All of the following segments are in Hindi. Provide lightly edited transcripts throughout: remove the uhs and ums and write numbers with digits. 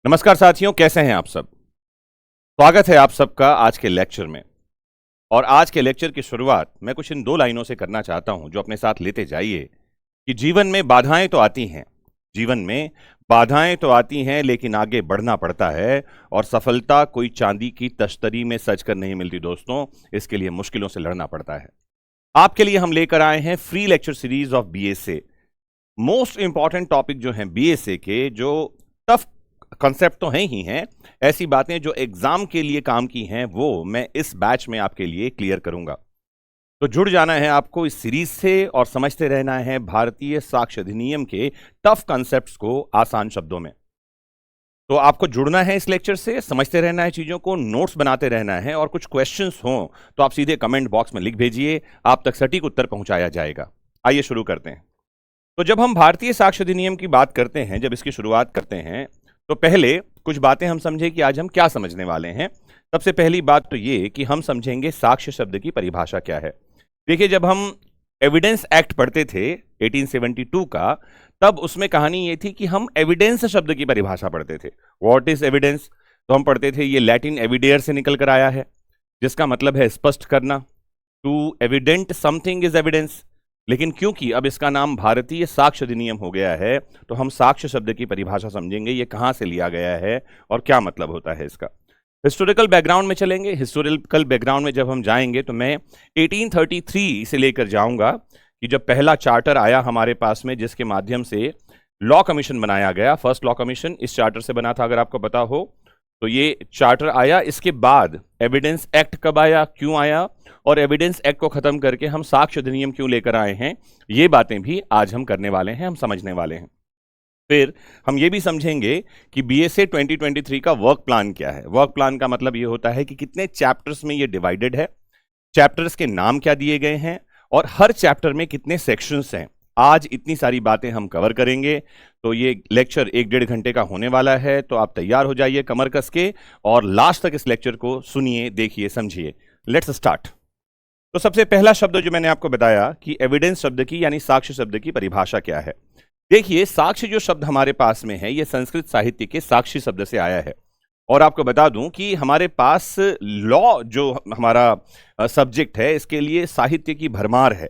नमस्कार साथियों, कैसे हैं आप सब। स्वागत है आप सबका आज के लेक्चर में। और आज के लेक्चर की शुरुआत मैं कुछ इन दो लाइनों से करना चाहता हूं जो अपने साथ लेते जाइए कि जीवन में बाधाएं तो आती हैं, जीवन में बाधाएं तो आती हैं, लेकिन आगे बढ़ना पड़ता है। और सफलता कोई चांदी की तश्तरी में सज कर नहीं मिलती दोस्तों, इसके लिए मुश्किलों से लड़ना पड़ता है। आपके लिए हम लेकर आए हैं free lecture series of BSA. Most important topic जो हैं बीएसए के, जो टफ कॉन्सेप्ट तो हैं ही हैं, ऐसी बातें जो एग्जाम के लिए काम की हैं वो मैं इस बैच में आपके लिए क्लियर करूंगा। तो जुड़ जाना है आपको इस सीरीज से और समझते रहना है भारतीय साक्ष्य अधिनियम के टफ कॉन्सेप्ट्स को आसान शब्दों में। तो आपको जुड़ना है इस लेक्चर से, समझते रहना है चीजों को, नोट्स बनाते रहना है, और कुछ क्वेश्चंस हों तो आप सीधे कमेंट बॉक्स में लिख भेजिए, आप तक सटीक उत्तर पहुंचाया जाएगा। आइए शुरू करते हैं। तो जब हम भारतीय साक्ष्य अधिनियम की बात करते हैं, जब इसकी शुरुआत करते हैं, तो पहले कुछ बातें हम समझे कि आज हम क्या समझने वाले हैं। सबसे पहली बात तो ये कि हम समझेंगे साक्ष्य शब्द की परिभाषा क्या है। देखिए, जब हम एविडेंस एक्ट पढ़ते थे 1872 का, तब उसमें कहानी ये थी कि हम एविडेंस शब्द की परिभाषा पढ़ते थे। What is evidence? तो हम पढ़ते थे ये लैटिन एविडेयर से निकल कर आया है, जिसका मतलब है स्पष्ट करना। To evident something is evidence. लेकिन क्योंकि अब इसका नाम भारतीय साक्ष्य अधिनियम हो गया है, तो हम साक्ष्य शब्द की परिभाषा समझेंगे, ये कहां से लिया गया है और क्या मतलब होता है इसका। हिस्टोरिकल बैकग्राउंड में चलेंगे। हिस्टोरिकल बैकग्राउंड में जब हम जाएंगे तो मैं 1833 से लेकर जाऊंगा कि जब पहला चार्टर आया हमारे पास में, जिसके माध्यम से लॉ कमीशन बनाया गया। फर्स्ट लॉ कमीशन इस चार्टर से बना था, अगर आपको पता हो तो ये चार्टर आया। इसके बाद एविडेंस एक्ट कब आया, क्यों आया, और एविडेंस एक्ट को खत्म करके हम साक्ष्य अधिनियम क्यों लेकर आए हैं, ये बातें भी आज हम करने वाले हैं, हम समझने वाले हैं। फिर हम ये भी समझेंगे कि बीएसए 2023 का वर्क प्लान क्या है। वर्क प्लान का मतलब ये होता है कि कितने चैप्टर्स में ये डिवाइडेड है, चैप्टर्स के नाम क्या दिए गए हैं, और हर चैप्टर में कितने सेक्शंस हैं। आज इतनी सारी बातें हम कवर करेंगे, तो ये लेक्चर 1-1.5 घंटे का होने वाला है। तो आप तैयार हो जाइए कमर कस के, और लास्ट तक इस लेक्चर को सुनिए, देखिए, समझिए। Let's start. तो सबसे पहला शब्द जो मैंने आपको बताया कि एविडेंस शब्द की, यानी साक्ष्य शब्द की परिभाषा क्या है। देखिए, साक्ष्य जो शब्द हमारे पास में है, ये संस्कृत साहित्य के साक्षी शब्द से आया है। और आपको बता दूं कि हमारे पास लॉ जो हमारा सब्जेक्ट है, इसके लिए साहित्य की भरमार है।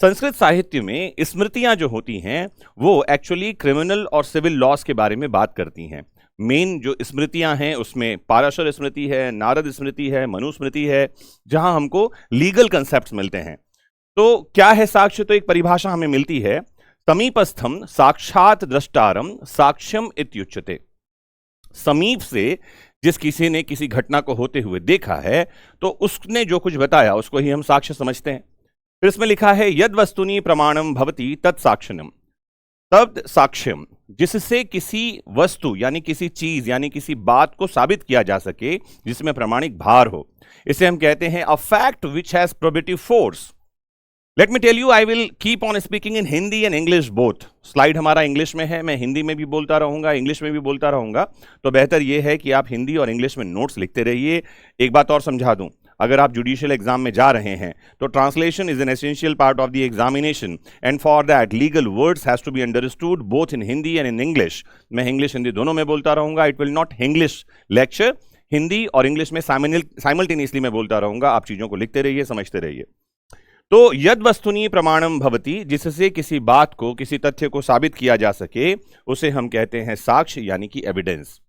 संस्कृत साहित्य में स्मृतियां जो होती हैं वो एक्चुअली क्रिमिनल और सिविल लॉस के बारे में बात करती हैं। मेन जो स्मृतियां हैं उसमें पाराशर स्मृति है, नारद स्मृति है, मनुस्मृति है, जहां हमको लीगल कंसेप्ट्स मिलते हैं। तो क्या है साक्ष्य? तो एक परिभाषा हमें मिलती है, समीपस्थम साक्षात द्रष्टारम साक्ष्यम इत्युच्यते। समीप से जिस किसी ने किसी घटना को होते हुए देखा है, तो उसने जो कुछ बताया उसको ही हम साक्ष्य समझते हैं। फिर इसमें लिखा है यद वस्तुनि प्रमाणम भवति तत् साक्ष्यम। तद साक्ष्यम, जिससे किसी वस्तु यानी किसी चीज यानी किसी बात को साबित किया जा सके, जिसमें प्रमाणिक भार हो, इसे हम कहते हैं a fact which has probative force. Let me tell you, I will keep on speaking in Hindi and English both. Slide हमारा इंग्लिश में है, मैं हिंदी में भी बोलता रहूंगा, इंग्लिश में भी बोलता रहूंगा। तो बेहतर यह है कि आप हिंदी और इंग्लिश में नोट्स लिखते रहिए। एक बात और समझा दूं, अगर आप जुडिशियल एग्जाम में जा रहे हैं तो translation is an essential part of the examination, and for that legal words has to be understood both in Hindi and in English. मैं इंग्लिश हिंदी दोनों में बोलता रहूंगा। It will not English lecture, Hindi और इंग्लिश में साइमल्टेनियसली मैं बोलता रहूंगा। आप चीजों को लिखते रहिए, समझते रहिए। तो यद वस्तुनि प्रमाणम भवति, जिससे किसी बात को, किसी तथ्य को साबित किया जा सके, उसे हम कहते हैं साक्ष्य यानी कि एविडेंस।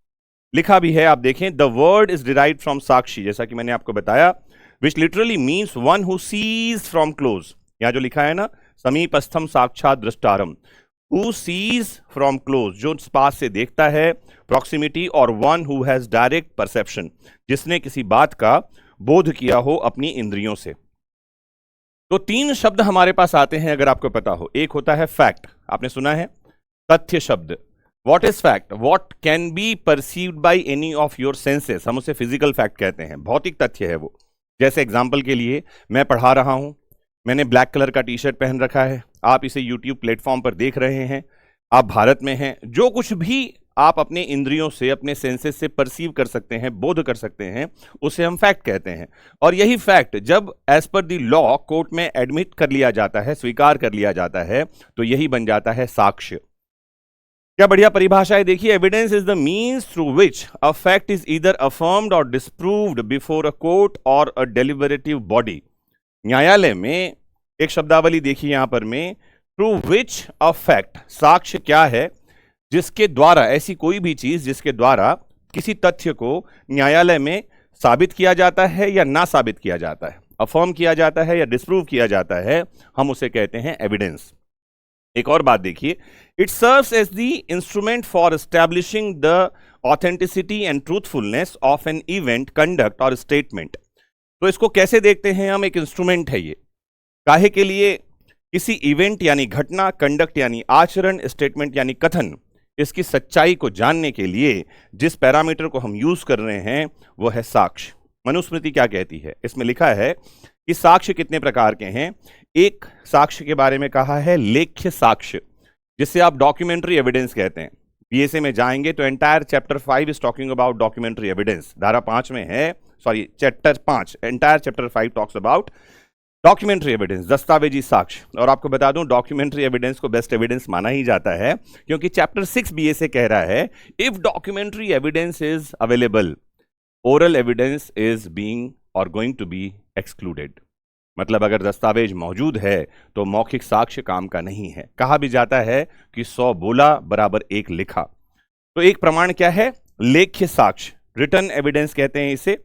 लिखा भी है, आप देखें, the word is derived from sakshi, जैसा कि मैंने आपको बताया, which literally means one who sees from close. यहां जो लिखा है ना, समीपस्थम साक्षात दृष्टारम, हु सीज फ्रॉम क्लोज, जो पास से देखता है, प्रॉक्सिमिटी, और one who has direct perception, जिसने किसी बात का बोध किया हो अपनी इंद्रियों से। तो 3 शब्द हमारे पास आते हैं, अगर आपको पता हो। एक होता है फैक्ट, आपने सुना है, तथ्य शब्द। What is fact? What can be perceived by any of your senses. हम उसे फिजिकल फैक्ट कहते हैं, भौतिक तथ्य है वो। जैसे एग्जाम्पल के लिए, मैं पढ़ा रहा हूं, मैंने ब्लैक कलर का टी शर्ट पहन रखा है, आप इसे यूट्यूब प्लेटफॉर्म पर देख रहे हैं, आप भारत में हैं, जो कुछ भी आप अपने इंद्रियों से, अपने सेंसेस से परसीव कर सकते हैं, बोध कर सकते हैं, उसे हम फैक्ट कहते हैं। और यही फैक्ट जब एज पर द लॉ कोर्ट में एडमिट कर लिया जाता है, स्वीकार कर लिया जाता है, तो यही बन जाता है साक्ष्य। क्या बढ़िया परिभाषा है। देखिए, evidence is the means through which a fact is either affirmed or disproved before a court or a deliberative body. न्यायालय में एक शब्दावली देखिए यहां पर में, थ्रू विच अ फैक्ट, साक्ष्य क्या है जिसके द्वारा, ऐसी कोई भी चीज जिसके द्वारा किसी तथ्य को न्यायालय में साबित किया जाता है या ना साबित किया जाता है, अफर्म किया जाता है या डिस्प्रूव किया जाता है, हम उसे कहते हैं एविडेंस। एक और बात देखिए, it serves as the instrument for establishing the authenticity and truthfulness of an event, conduct और स्टेटमेंट। तो इसको कैसे देखते हैं हम, एक इंस्ट्रूमेंट है ये, काहे के लिए, किसी इवेंट यानी घटना, कंडक्ट यानी आचरण, स्टेटमेंट यानी कथन, इसकी सच्चाई को जानने के लिए जिस पैरामीटर को हम यूज कर रहे हैं वो है साक्ष्य। मनुस्मृति क्या कहती है, इसमें लिखा है कि साक्ष्य कितने प्रकार के हैं। एक साक्ष्य के बारे में कहा है लेख्य साक्ष्य, जिसे आप डॉक्यूमेंट्री एविडेंस कहते हैं। बीएसए में जाएंगे तो entire chapter 5 is talking about documentary evidence, धारा 5 में है, sorry chapter 5, entire chapter 5 talks about documentary evidence, दस्तावेजी साक्ष्य। और आपको बता दूं, डॉक्यूमेंट्री एविडेंस को बेस्ट एविडेंस माना ही जाता है, क्योंकि चैप्टर 6 बीएसए कह रहा है if documentary evidence is available, oral evidence is being और गोइंग टू बी एक्सक्लूडेड। मतलब अगर दस्तावेज मौजूद है तो मौखिक साक्ष्य काम का नहीं है। कहा भी जाता है कि 100 बोला बराबर 1 लिखा। तो एक प्रमाण क्या है, लेख्य साक्ष्य, रिटन एविडेंस कहते हैं इसे।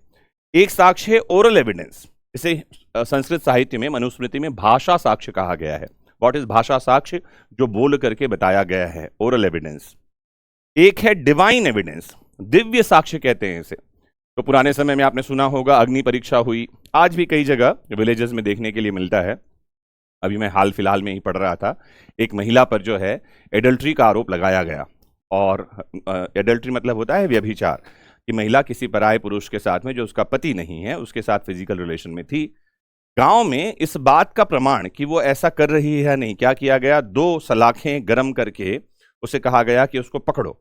एक साक्ष्य है ओरल एविडेंस, इसे संस्कृत साहित्य में, मनुस्मृति में भाषा साक्ष्य कहा गया है। व्हाट इज भाषा साक्ष्य, जो बोल करके बताया गया है, ओरल एविडेंस। एक है डिवाइन एविडेंस, दिव्य साक्ष्य कहते हैं इसे। तो पुराने समय में आपने सुना होगा अग्नि परीक्षा हुई, आज भी कई जगह विलेजेस में देखने के लिए मिलता है। अभी मैं हाल फिलहाल में ही पढ़ रहा था, एक महिला पर जो है एडल्ट्री का आरोप लगाया गया। और एडल्ट्री मतलब होता है व्यभिचार, कि महिला किसी पराये पुरुष के साथ में, जो उसका पति नहीं है, उसके साथ फिजिकल रिलेशन में थी। गांव में इस बात का प्रमाण कि वो ऐसा कर रही है या नहीं, क्या किया गया, 2 सलाखें गर्म करके उसे कहा गया कि उसको पकड़ो,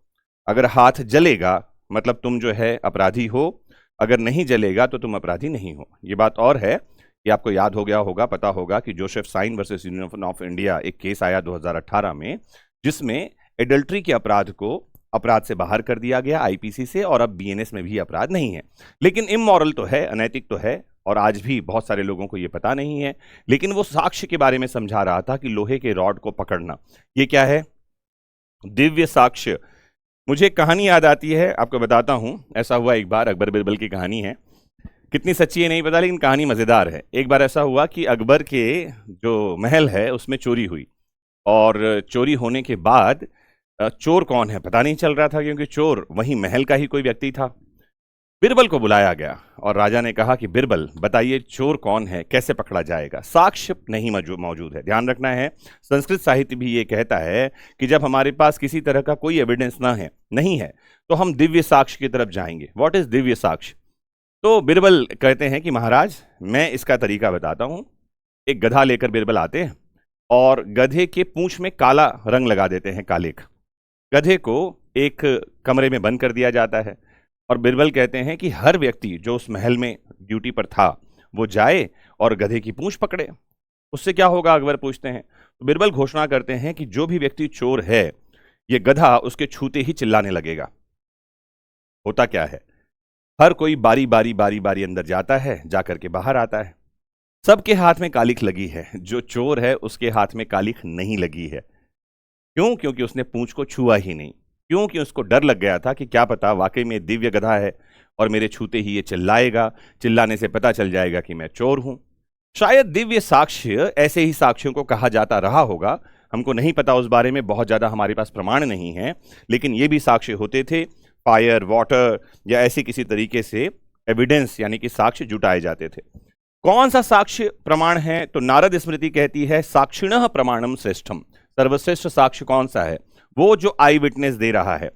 अगर हाथ जलेगा मतलब तुम जो है अपराधी हो, अगर नहीं जलेगा तो तुम अपराधी नहीं हो। ये बात और है कि आपको याद हो गया होगा, पता होगा कि Joseph Shine versus Union of India एक केस आया 2018 में, जिसमें एडल्ट्री के अपराध को अपराध से बाहर कर दिया गया आईपीसी से, और अब बीएनएस में भी अपराध नहीं है। लेकिन इमोरल तो है, अनैतिक तो है, और आज भी बहुत सारे लोगों को ये पता नहीं है। लेकिन वो साक्ष्य के बारे में समझा रहा था कि लोहे के रॉड को पकड़ना, ये क्या है, दिव्य साक्ष्य। मुझे एक कहानी याद आती है, आपको बताता हूं। ऐसा हुआ एक बार, अकबर बिरबल की कहानी है, कितनी सच्ची है नहीं पता, लेकिन कहानी मजेदार है। एक बार ऐसा हुआ कि अकबर के जो महल है उसमें चोरी हुई, और चोरी होने के बाद चोर कौन है पता नहीं चल रहा था, क्योंकि चोर वही महल का ही कोई व्यक्ति था। बिरबल को बुलाया गया और राजा ने कहा कि बिरबल बताइए चोर कौन है, कैसे पकड़ा जाएगा। साक्ष्य नहीं मौजूद है। ध्यान रखना है, संस्कृत साहित्य भी ये कहता है कि जब हमारे पास किसी तरह का कोई एविडेंस नहीं है तो हम दिव्य साक्ष्य की तरफ जाएंगे। व्हाट इज दिव्य साक्ष्य? तो बिरबल कहते हैं कि महाराज मैं इसका तरीका बताता हूं। एक गधा लेकर बिरबल आते हैं और गधे के पूंछ में काला रंग लगा देते हैं, कालिक। गधे को एक कमरे में बंद कर दिया जाता है और बिरबल कहते हैं कि हर व्यक्ति जो उस महल में ड्यूटी पर था वो जाए और गधे की पूंछ पकड़े। उससे क्या होगा, अकबर पूछते हैं। तो बिरबल घोषणा करते हैं कि जो भी व्यक्ति चोर है, ये गधा उसके छूते ही चिल्लाने लगेगा। होता क्या है, हर कोई बारी बारी अंदर जाता है, जाकर के बाहर आता है। सबके हाथ में कालिख लगी है, जो चोर है उसके हाथ में कालिख नहीं लगी है। क्यों? क्योंकि उसने पूंछ को छुआ ही नहीं। क्योंकि उसको डर लग गया था कि क्या पता वाकई में दिव्य गधा है और मेरे छूते ही ये चिल्लाएगा, चिल्लाने से पता चल जाएगा कि मैं चोर हूं। शायद दिव्य साक्ष्य ऐसे ही साक्ष्यों को कहा जाता रहा होगा, हमको नहीं पता उस बारे में, बहुत ज्यादा हमारे पास प्रमाण नहीं है। लेकिन ये भी साक्ष्य होते थे, फायर, वाटर या ऐसी किसी तरीके से एविडेंस यानी कि साक्ष्य जुटाए जाते थे। कौन सा साक्ष्य प्रमाण है? तो नारद स्मृति कहती है साक्षिणः प्रमाणम श्रेष्ठम। सर्वश्रेष्ठ साक्ष्य कौन सा है? वो जो आई विटनेस दे रहा है।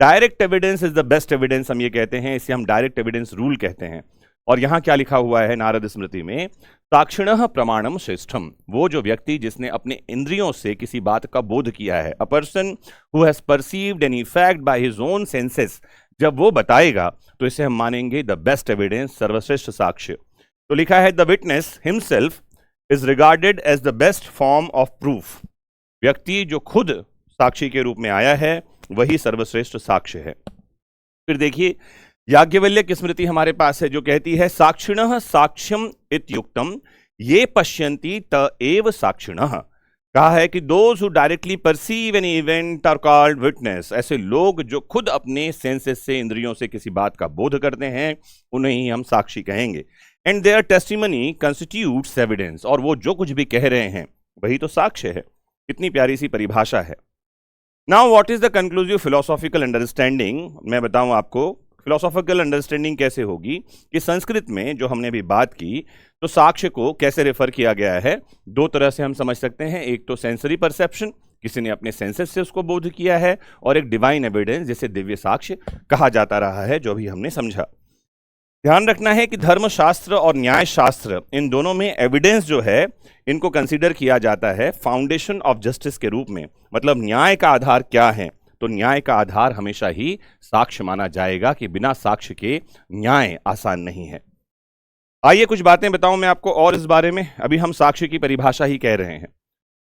Direct evidence is the best evidence, हम ये कहते हैं, इसे हम डायरेक्ट एविडेंस रूल कहते हैं। और यहां क्या लिखा हुआ है नारद स्मृति में? साक्षिणः प्रमाणम श्रेष्ठम, वो जो व्यक्ति जिसने अपने इंद्रियों से किसी बात का बोध किया है। A person who has perceived any fact by his own senses, जब वो बताएगा तो इसे हम मानेंगे द बेस्ट एविडेंस, सर्वश्रेष्ठ साक्ष्य। तो लिखा है the witness himself is regarded as the best form of proof. व्यक्ति जो खुद साक्षी के रूप में आया है वही सर्वश्रेष्ठ साक्ष्य है। फिर देखिए याज्ञवल्क्य की स्मृति हमारे पास है जो कहती है साक्षिणः साक्ष्यम इत्युक्तम ये पश्यन्ति त एव साक्षिणः। कहा है कि those who directly perceive an event are called witness. ऐसे लोग जो खुद अपने सेंसेस से, इंद्रियों से किसी बात का बोध करते हैं, उन्हें ही हम साक्षी कहेंगे। And their testimony constitutes evidence. और वो जो कुछ भी कह रहे हैं वही तो साक्ष्य है। कितनी प्यारी सी परिभाषा है। Now what is the conclusive philosophical understanding. मैं बताऊं आपको फिलोसॉफिकल अंडरस्टैंडिंग कैसे होगी कि संस्कृत में जो हमने अभी बात की तो साक्ष्य को कैसे रेफर किया गया है, दो तरह से हम समझ सकते हैं। एक तो सेंसरी परसेप्शन, किसी ने अपने सेंसेस से उसको बोध किया है, और एक डिवाइन एविडेंस जिसे दिव्य साक्ष्य कहा जाता रहा है, जो भी हमने समझा। ध्यान रखना है कि धर्मशास्त्र और न्याय शास्त्र इन दोनों में एविडेंस जो है इनको कंसीडर किया जाता है फाउंडेशन ऑफ जस्टिस के रूप में। मतलब न्याय का आधार क्या है, तो न्याय का आधार हमेशा ही साक्ष्य माना जाएगा कि बिना साक्ष्य के न्याय आसान नहीं है। आइए कुछ बातें बताऊं मैं आपको और इस बारे में। अभी हम साक्ष्य की परिभाषा ही कह रहे हैं।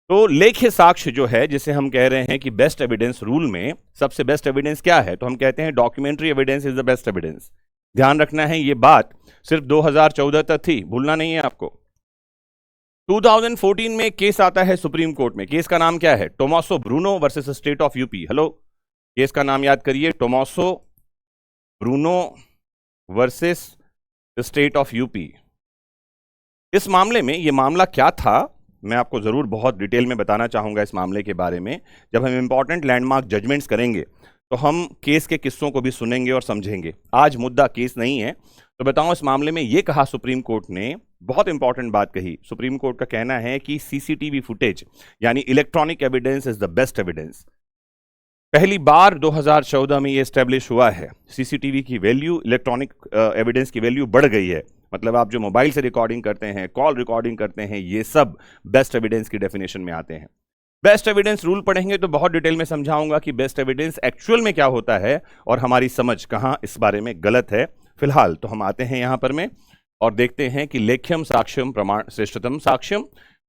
तो लेख्य साक्ष्य जो है, जिसे हम कह रहे हैं कि बेस्ट एविडेंस रूल में सबसे बेस्ट एविडेंस क्या है, तो हम कहते हैं documentary evidence is the best evidence. ध्यान रखना है ये बात सिर्फ 2014 तक थी, भूलना नहीं है आपको। 2014 में केस आता है सुप्रीम कोर्ट में। केस का नाम क्या है? Tommaso Bruno versus state of UP. Hello, case का नाम याद करिए, Tommaso Bruno versus state of UP. इस मामले में, ये मामला क्या था, मैं आपको जरूर बहुत डिटेल में बताना चाहूंगा इस मामले के बारे में। जब हम इंपॉर्टेंट लैंडमार्क जजमेंट्स करेंगे तो हम केस के किस्सों को भी सुनेंगे और समझेंगे। आज मुद्दा केस नहीं है। तो बताऊं, इस मामले में यह कहा सुप्रीम कोर्ट ने, बहुत इंपॉर्टेंट बात कही। सुप्रीम कोर्ट का कहना है कि सीसीटीवी फुटेज यानी electronic evidence is the best evidence. पहली बार 2014 में यह एस्टेब्लिश हुआ है। सीसीटीवी की वैल्यू, इलेक्ट्रॉनिक एविडेंस की वैल्यू बढ़ गई है। मतलब आप जो मोबाइल से रिकॉर्डिंग करते हैं, कॉल रिकॉर्डिंग करते हैं, ये सब बेस्ट एविडेंस की डेफिनेशन में आते हैं। बेस्ट एविडेंस रूल पढ़ेंगे तो बहुत डिटेल में समझाऊंगा कि बेस्ट एविडेंस एक्चुअल में क्या होता है और हमारी समझ कहां इस बारे में गलत है। फिलहाल तो हम आते हैं यहां पर में और देखते हैं कि लेख्यम साक्ष्यम प्रमाण श्रेष्ठतम साक्ष्यम।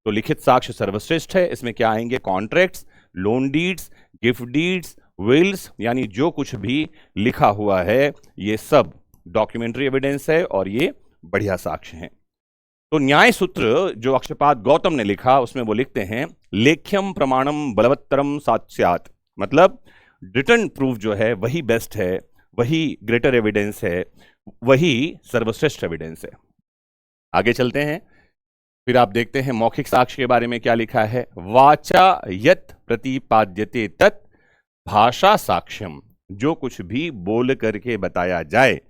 तो लिखित साक्ष्य सर्वश्रेष्ठ है। इसमें क्या आएंगे? Contracts, loan deeds, gift deeds, wills, यानी जो कुछ भी लिखा हुआ है ये सब डॉक्यूमेंट्री एविडेंस है और ये बढ़िया साक्ष्य हैं। तो न्याय सूत्र जो अक्षपाद गौतम ने लिखा उसमें वो लिखते हैं लेख्यम प्रमाणम बलवत्तरम साक्ष्यात्। मतलब रिटर्न प्रूफ जो है वही बेस्ट है, वही ग्रेटर एविडेंस है, वही सर्वश्रेष्ठ एविडेंस है। आगे चलते हैं। फिर आप देखते हैं मौखिक साक्ष्य के बारे में क्या लिखा है। वाचा यत् प्रतिपाद्यते तत् भाषा साक्ष्यम। जो कुछ भी बोल करके बताया जाए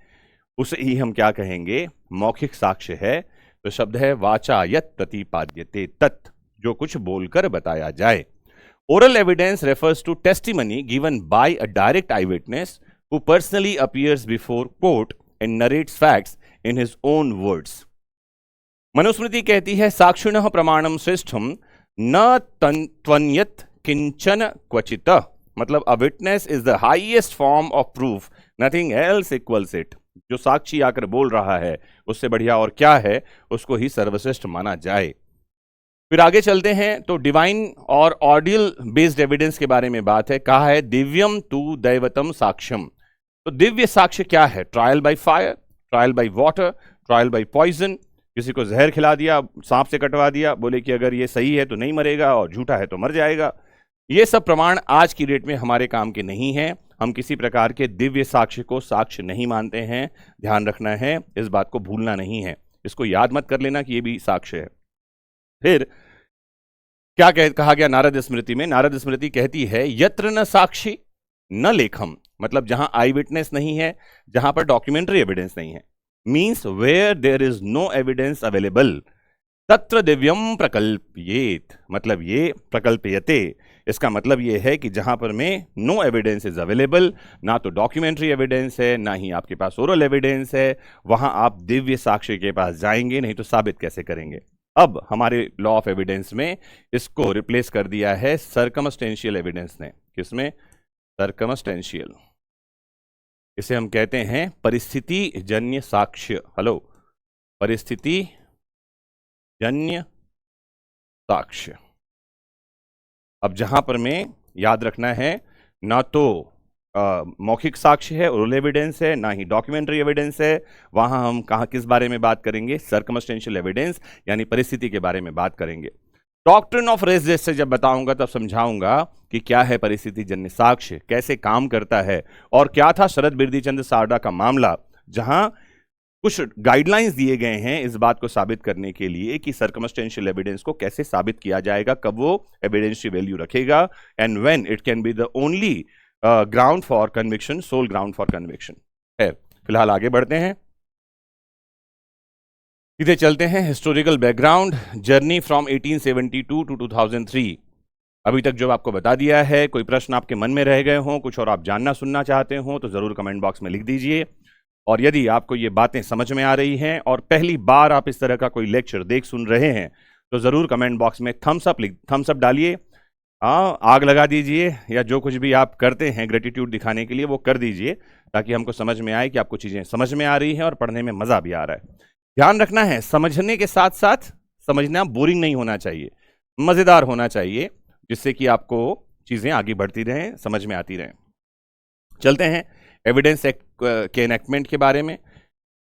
उसे ही हम क्या कहेंगे? मौखिक साक्ष्य है। तो शब्द है वाचा यत् प्रतिपाद्यते तत्, जो कुछ बोलकर बताया जाए। Oral evidence refers to testimony given by a direct eye witness who personally appears before court and narrates facts in his own words. Manusmriti कहती है साक्षिणः प्रमाणम श्रेष्ठम न त्वन्यत् किंचन क्वचित। मतलब a witness is the highest form of proof, nothing else equals it. जो साक्षी आकर बोल रहा है उससे बढ़िया और क्या है, उसको ही सर्वश्रेष्ठ माना जाए। फिर आगे चलते हैं तो डिवाइन और ऑडियल बेस्ड एविडेंस के बारे में बात है। कहा है दिव्यम तु दैवतम साक्ष्यम। तो दिव्य साक्ष्य क्या है? Trial by fire, trial by water, trial by poison. किसी को जहर खिला दिया, सांप से कटवा दिया, बोले कि अगर ये सही है तो नहीं मरेगा और झूठा है तो मर जाएगा। ये सब प्रमाण आज की डेट में हमारे काम के नहीं हैं। हम किसी प्रकार के दिव्य साक्ष्य को साक्ष्य नहीं मानते हैं। ध्यान रखना है, इस बात को भूलना नहीं है। इसको याद मत कर लेना कि ये भी साक्ष्य है। फिर क्या कहा गया नारद स्मृति में? नारद स्मृति कहती है यत्र न साक्षी न लेखम। मतलब जहां आई विटनेस नहीं है, जहां पर डॉक्यूमेंट्री एविडेंस नहीं है, means where there is no evidence available तत्र दिव्यम प्रकल्पयेत। मतलब ये प्रकल्पयते, इसका मतलब ये है कि जहां पर में नो एविडेंस इज अवेलेबल, ना तो डॉक्यूमेंट्री एविडेंस है ना ही आपके पास ओरल एविडेंस है, वहां आप दिव्य साक्ष्य के पास जाएंगे, नहीं तो साबित कैसे करेंगे। अब हमारे लॉ ऑफ एविडेंस में इसको रिप्लेस कर दिया है सर्कमस्टेंशियल एविडेंस ने। किसमें? सर्कमस्टेंशियल। इसे हम कहते हैं परिस्थिति जन्य साक्ष्य। हेलो, परिस्थिति जन्य साक्ष्य। अब जहां पर में याद रखना है ना तो मौखिक साक्ष्य है, ओरल एविडेंस है, ना ही डॉक्यूमेंट्री एविडेंस है। वहां हम कहाँ किस बारे में बात करेंगे? सर्कमस्टेंशियल एविडेंस, यानी परिस्थिति के बारे में बात करेंगे। डॉक्ट्रिन ऑफ रेस जैसे जब बताऊंगा तब समझाऊंगा कि क्या है परिस्थिति जन्य साक्ष्य, कैसे काम करता है, और क्या था शरद बिरदीचंद्र सारडा का मामला, जहां कुछ गाइडलाइंस दिए गए हैं इस बात को साबित करने के लिए कि सर्कमस्टेंशियल एविडेंस को कैसे साबित किया जाएगा, कब वो एविडेंस की वैल्यू रखेगा, and when it can be the only ground for conviction, sole ground for conviction है। फिलहाल आगे बढ़ते हैं, सीधे चलते हैं। Historical background, journey from 1872 to 2003। अभी तक जो आपको बता दिया है, कोई प्रश्न आपके मन में रह गए हों, कुछ और आप जानना सुनना चाहते हो तो जरूर कमेंट बॉक्स में लिख दीजिए। और यदि आपको ये बातें समझ में आ रही हैं और पहली बार आप इस तरह का कोई लेक्चर देख सुन रहे हैं तो जरूर कमेंट बॉक्स में थम्स अप डालिए, आग लगा दीजिए, या जो कुछ भी आप करते हैं ग्रेटिट्यूड दिखाने के लिए वो कर दीजिए, ताकि हमको समझ में आए कि आपको चीजें समझ में आ रही हैं और पढ़ने में मजा भी आ रहा है। ध्यान रखना है, समझने के साथ साथ समझना बोरिंग नहीं होना चाहिए, मजेदार होना चाहिए, जिससे कि आपको चीजें आगे बढ़ती रहें, समझ में आती रहें। चलते हैं एविडेंस एक्ट के एनेक्टमेंट के बारे में।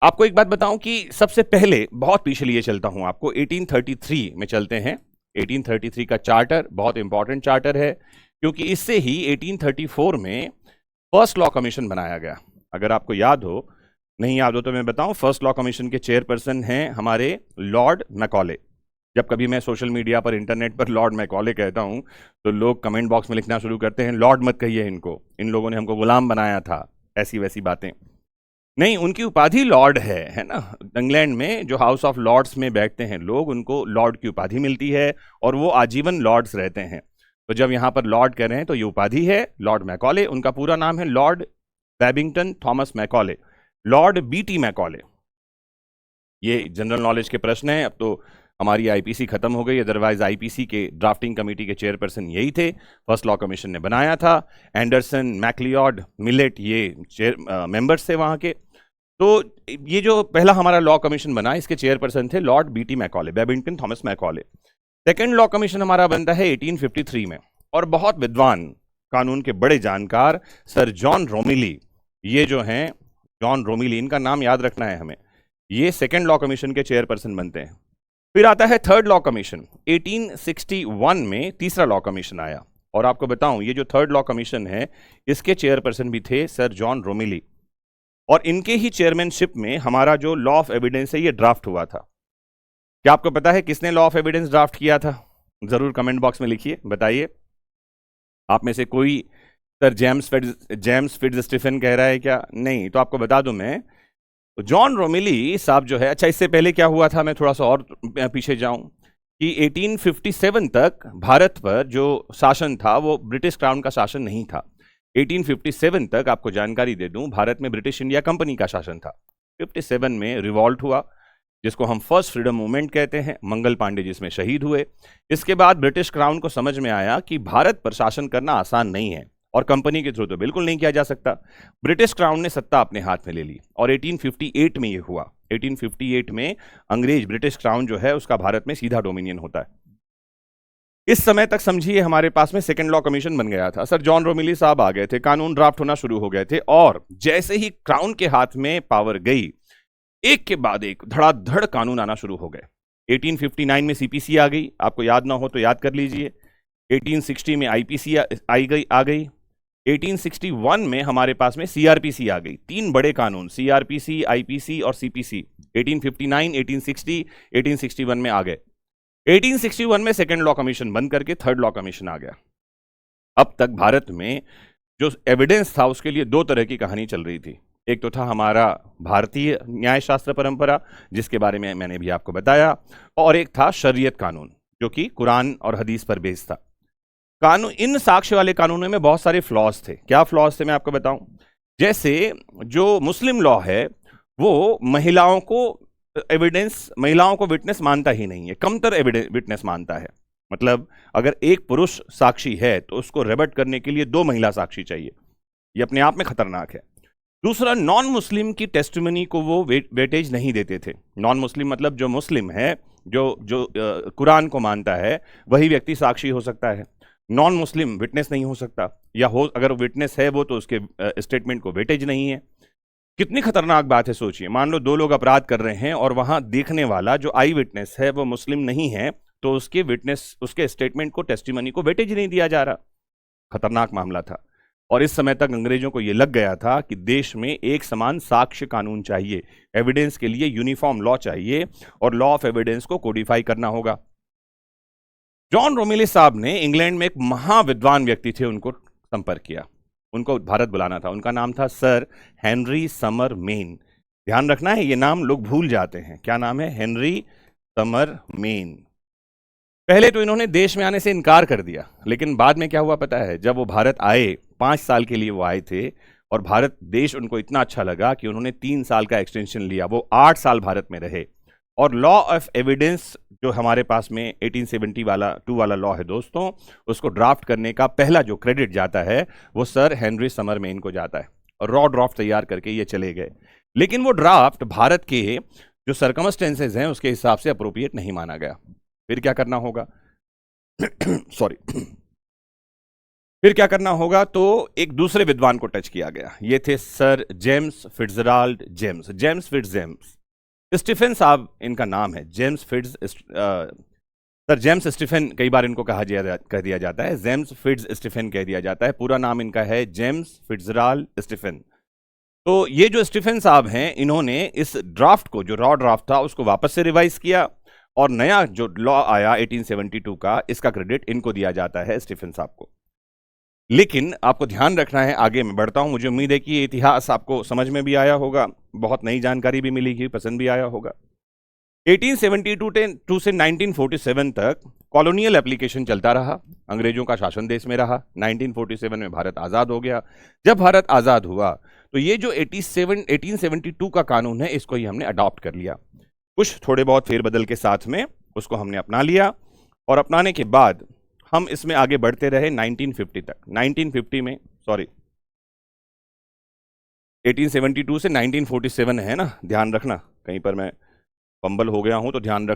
आपको एक बात बताऊं कि सबसे पहले बहुत पीछे लिए चलता हूं आपको, 1833 में चलते हैं। 1833 का चार्टर बहुत इंपॉर्टेंट चार्टर है, क्योंकि इससे ही 1834 में फर्स्ट लॉ कमीशन बनाया गया। अगर आपको याद हो, नहीं याद हो तो मैं बताऊं, फर्स्ट लॉ कमीशन के चेयरपर्सन हैं हमारे लॉर्ड मैकॉले। जब कभी मैं सोशल मीडिया पर, इंटरनेट पर लॉर्ड मैकॉले कहता हूं तो लोग कमेंट बॉक्स में लिखना शुरू करते हैं, लॉर्ड मत कहिए इनको, इन लोगों ने हमको गुलाम बनाया था, ऐसी वैसी बातें। नहीं, उनकी उपाधि लॉर्ड है ना। इंग्लैंड में जो हाउस ऑफ लॉर्ड्स में बैठते हैं लोग, उनको लॉर्ड की उपाधि मिलती है और वो आजीवन लॉर्ड्स रहते हैं। तो जब यहाँ पर लॉर्ड कह रहे हैं तो ये उपाधि है लॉर्ड मैकॉले। उनका पूरा नाम है Lord Babington Thomas Macaulay, Lord BT Macaulay. ये जनरल नॉलेज के प्रश्न हैं। अब तो हमारी आईपीसी खत्म हो गई, अदरवाइज आईपीसी के ड्राफ्टिंग कमेटी के चेयरपर्सन यही थे, फर्स्ट लॉ कमीशन ने बनाया था। एंडरसन, मैक्लियॉड, मिलेट, ये मेंबर्स थे वहाँ के। तो ये जो पहला हमारा लॉ कमीशन बना, इसके चेयरपर्सन थे Lord BT Macaulay, Babington Thomas Macaulay. Second law commission हमारा बनता है 1853 में, और बहुत विद्वान, कानून के बड़े जानकार सर जॉन रोमिली, ये जो हैं जॉन रोमिली, इनका नाम याद रखना है हमें, ये सेकेंड लॉ कमीशन के चेयरपर्सन बनते हैं। फिर आता है थर्ड लॉ कमीशन। 1861 में तीसरा लॉ कमीशन आया, और आपको बताऊं ये जो थर्ड लॉ कमीशन है इसके चेयरपर्सन भी थे सर जॉन रोमिली, और इनके ही चेयरमैनशिप में हमारा जो लॉ ऑफ एविडेंस है ये ड्राफ्ट हुआ था। क्या आपको पता है किसने लॉ ऑफ एविडेंस ड्राफ्ट किया था? जरूर कमेंट बॉक्स में लिखिए, बताइए। आप में से कोई सर जेम्स फिट्ज स्टीफन कह रहा है क्या? नहीं, तो आपको बता दूं मैं, जॉन रोमिली साहब जो है, अच्छा इससे पहले क्या हुआ था, मैं थोड़ा सा और पीछे जाऊं, कि 1857 तक भारत पर जो शासन था वो ब्रिटिश क्राउन का शासन नहीं था। 1857 तक आपको जानकारी दे दूं, भारत में ब्रिटिश इंडिया कंपनी का शासन था। 57 में रिवॉल्ट हुआ, जिसको हम फर्स्ट फ्रीडम मूवमेंट कहते हैं, मंगल पांडे जिसमें शहीद हुए। इसके बाद ब्रिटिश क्राउन को समझ में आया कि भारत पर शासन करना आसान नहीं है, और कंपनी के थ्रू तो बिल्कुल नहीं किया जा सकता। ब्रिटिश क्राउन ने सत्ता अपने हाथ में ले ली, और 1858 में ये हुआ। 1858 में अंग्रेज ब्रिटिश क्राउन जो है उसका भारत में सीधा डोमिनियन होता है। इस समय तक समझिए हमारे पास में सेकंड लॉ कमीशन बन गया था, सर जॉन रोमिली साहब आ गए थे, कानून ड्राफ्ट होना शुरू हो गए थे, और जैसे ही क्राउन के हाथ में पावर गई, एक के बाद एक धड़ाधड़ कानून आना शुरू हो गए। 1859 में सीपीसी आ गई, आपको याद ना हो तो याद कर लीजिए। 1860 में आईपीसी आ गई। 1861 में हमारे पास में सीआरपीसी आ गई। तीन बड़े कानून, सीआरपीसी, आईपीसी और सीपीसी, 1859, 1860, 1861 में आ गए। 1861 में सेकेंड लॉ कमीशन बंद करके थर्ड लॉ कमीशन आ गया। अब तक भारत में जो एविडेंस था उसके लिए दो तरह की कहानी चल रही थी। एक तो था हमारा भारतीय न्याय शास्त्र परंपरा, जिसके बारे में मैंने भी आपको बताया, और एक था शरीयत कानून, जो कि कुरान और हदीस पर बेस्ड था। कानून, इन साक्ष्य वाले कानूनों में बहुत सारे फ्लॉज थे। क्या फ्लॉज थे मैं आपको बताऊं? जैसे जो मुस्लिम लॉ है वो महिलाओं को विटनेस मानता ही नहीं है, कमतर विटनेस मानता है। मतलब अगर एक पुरुष साक्षी है तो उसको रेबट करने के लिए दो महिला साक्षी चाहिए, ये अपने आप में खतरनाक है। दूसरा, नॉन मुस्लिम की टेस्टिमनी को वो वेटेज नहीं देते थे। नॉन मुस्लिम मतलब जो मुस्लिम है, जो कुरान को मानता है, वही व्यक्ति साक्षी हो सकता है। नॉन मुस्लिम विटनेस नहीं हो सकता, या हो अगर विटनेस है वो तो उसके स्टेटमेंट को वेटेज नहीं है। कितनी खतरनाक बात है, सोचिए। मान लो दो लोग अपराध कर रहे हैं और वहां देखने वाला जो आई विटनेस है वो मुस्लिम नहीं है, तो उसके विटनेस, उसके स्टेटमेंट को, टेस्टिमनी को वेटेज नहीं दिया जा रहा। खतरनाक मामला था। और इस समय तक अंग्रेजों को यह लग गया था कि देश में एक समान साक्ष्य कानून चाहिए, एविडेंस के लिए यूनिफॉर्म लॉ चाहिए और लॉ ऑफ एविडेंस को कोडिफाई करना होगा। जॉन रोमेली साहब ने इंग्लैंड में एक महाविद्वान व्यक्ति थे, उनको संपर्क किया, उनको भारत बुलाना था। उनका नाम था सर हेनरी समर मेन। ध्यान रखना है, ये नाम लोग भूल जाते हैं। क्या नाम है? Henry summer main. पहले तो इन्होंने देश में आने से इनकार कर दिया, लेकिन बाद में क्या हुआ पता है? जब वो भारत आए, 5 साल के लिए वो आए थे, और भारत देश उनको इतना अच्छा लगा कि उन्होंने 3 साल का एक्सटेंशन लिया। वो 8 साल भारत में रहे, और लॉ ऑफ एविडेंस जो हमारे पास में 1870 वाला 2 वाला लॉ है दोस्तों, उसको ड्राफ्ट करने का पहला जो क्रेडिट जाता है वो सर हेनरी समर मेन को जाता है। और रॉ ड्राफ्ट तैयार करके ये चले गए, लेकिन वो ड्राफ्ट भारत के जो सर्कमस्टेंसेज हैं उसके हिसाब से अप्रोप्रिएट नहीं माना गया। फिर क्या करना होगा? सॉरी फिर क्या करना होगा? तो एक दूसरे विद्वान को टच किया गया। ये थे sir James Fitzgerald James, James Fitz James Stephen साहब इनका नाम है। James Fitz sir James Stephen कई बार इनको कह दिया जाता है, जेम्स फिट्ज स्टीफन कह दिया जाता है। पूरा नाम इनका है जेम्स फिट्जराल्ड स्टीफन। तो ये जो स्टीफन साहब हैं, इन्होंने इस ड्राफ्ट को, जो रॉ ड्राफ्ट था, उसको वापस से रिवाइज किया, और नया जो लॉ आया 1872 का, इसका क्रेडिट इनको दिया जाता है, स्टीफन साहब को। लेकिन आपको ध्यान रखना है, आगे मैं बढ़ता हूं, मुझे उम्मीद है कि ये इतिहास आपको समझ में भी आया होगा, बहुत नई जानकारी भी मिलेगी, पसंद भी आया होगा। 1872 से 1947 तक कॉलोनियल एप्लीकेशन चलता रहा, अंग्रेजों का शासन देश में रहा। 1947 में भारत आज़ाद हो गया। जब भारत आज़ाद हुआ तो ये जो 1872 का कानून है, इसको ही हमने अडॉप्ट कर लिया, कुछ थोड़े बहुत फेरबदल के साथ में उसको हमने अपना लिया। और अपनाने के बाद हम इसमें आगे बढ़ते रहे 1950 तक। 1950 में, सॉरी 1872 से 1947 है ना, ध्यान रखना, कहीं पर मैं फंबल हो गया हूं तो ध्यान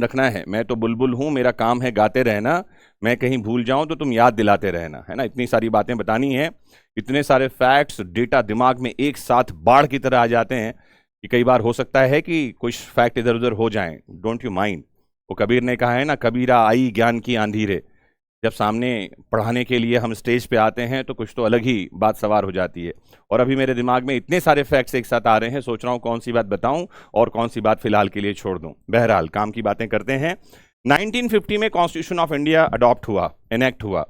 रखना है। मैं तो बुलबुल हूं, मेरा काम है गाते रहना, मैं कहीं भूल जाऊं तो तुम याद दिलाते रहना, है ना। इतनी सारी बातें बतानी है, इतने सारे फैक्ट्स, डेटा दिमाग में एक साथ बाढ़ की तरह आ जाते हैं कि कई बार हो सकता है कि कुछ फैक्ट इधर उधर हो जाएं। Don't you mind. वो कबीर ने कहा है ना, कबीरा आई ज्ञान की आंधी रे। जब सामने पढ़ाने के लिए हम स्टेज पे आते हैं तो कुछ तो अलग ही बात सवार हो जाती है। और अभी मेरे दिमाग में इतने सारे फैक्ट्स एक साथ आ रहे हैं, सोच रहा हूं कौन सी बात बताऊं और कौन सी बात फिलहाल के लिए छोड़ दूं। बहरहाल काम की बातें करते हैं। 1950 में कॉन्स्टिट्यूशन ऑफ इंडिया अडॉप्ट हुआ, इनेक्ट हुआ।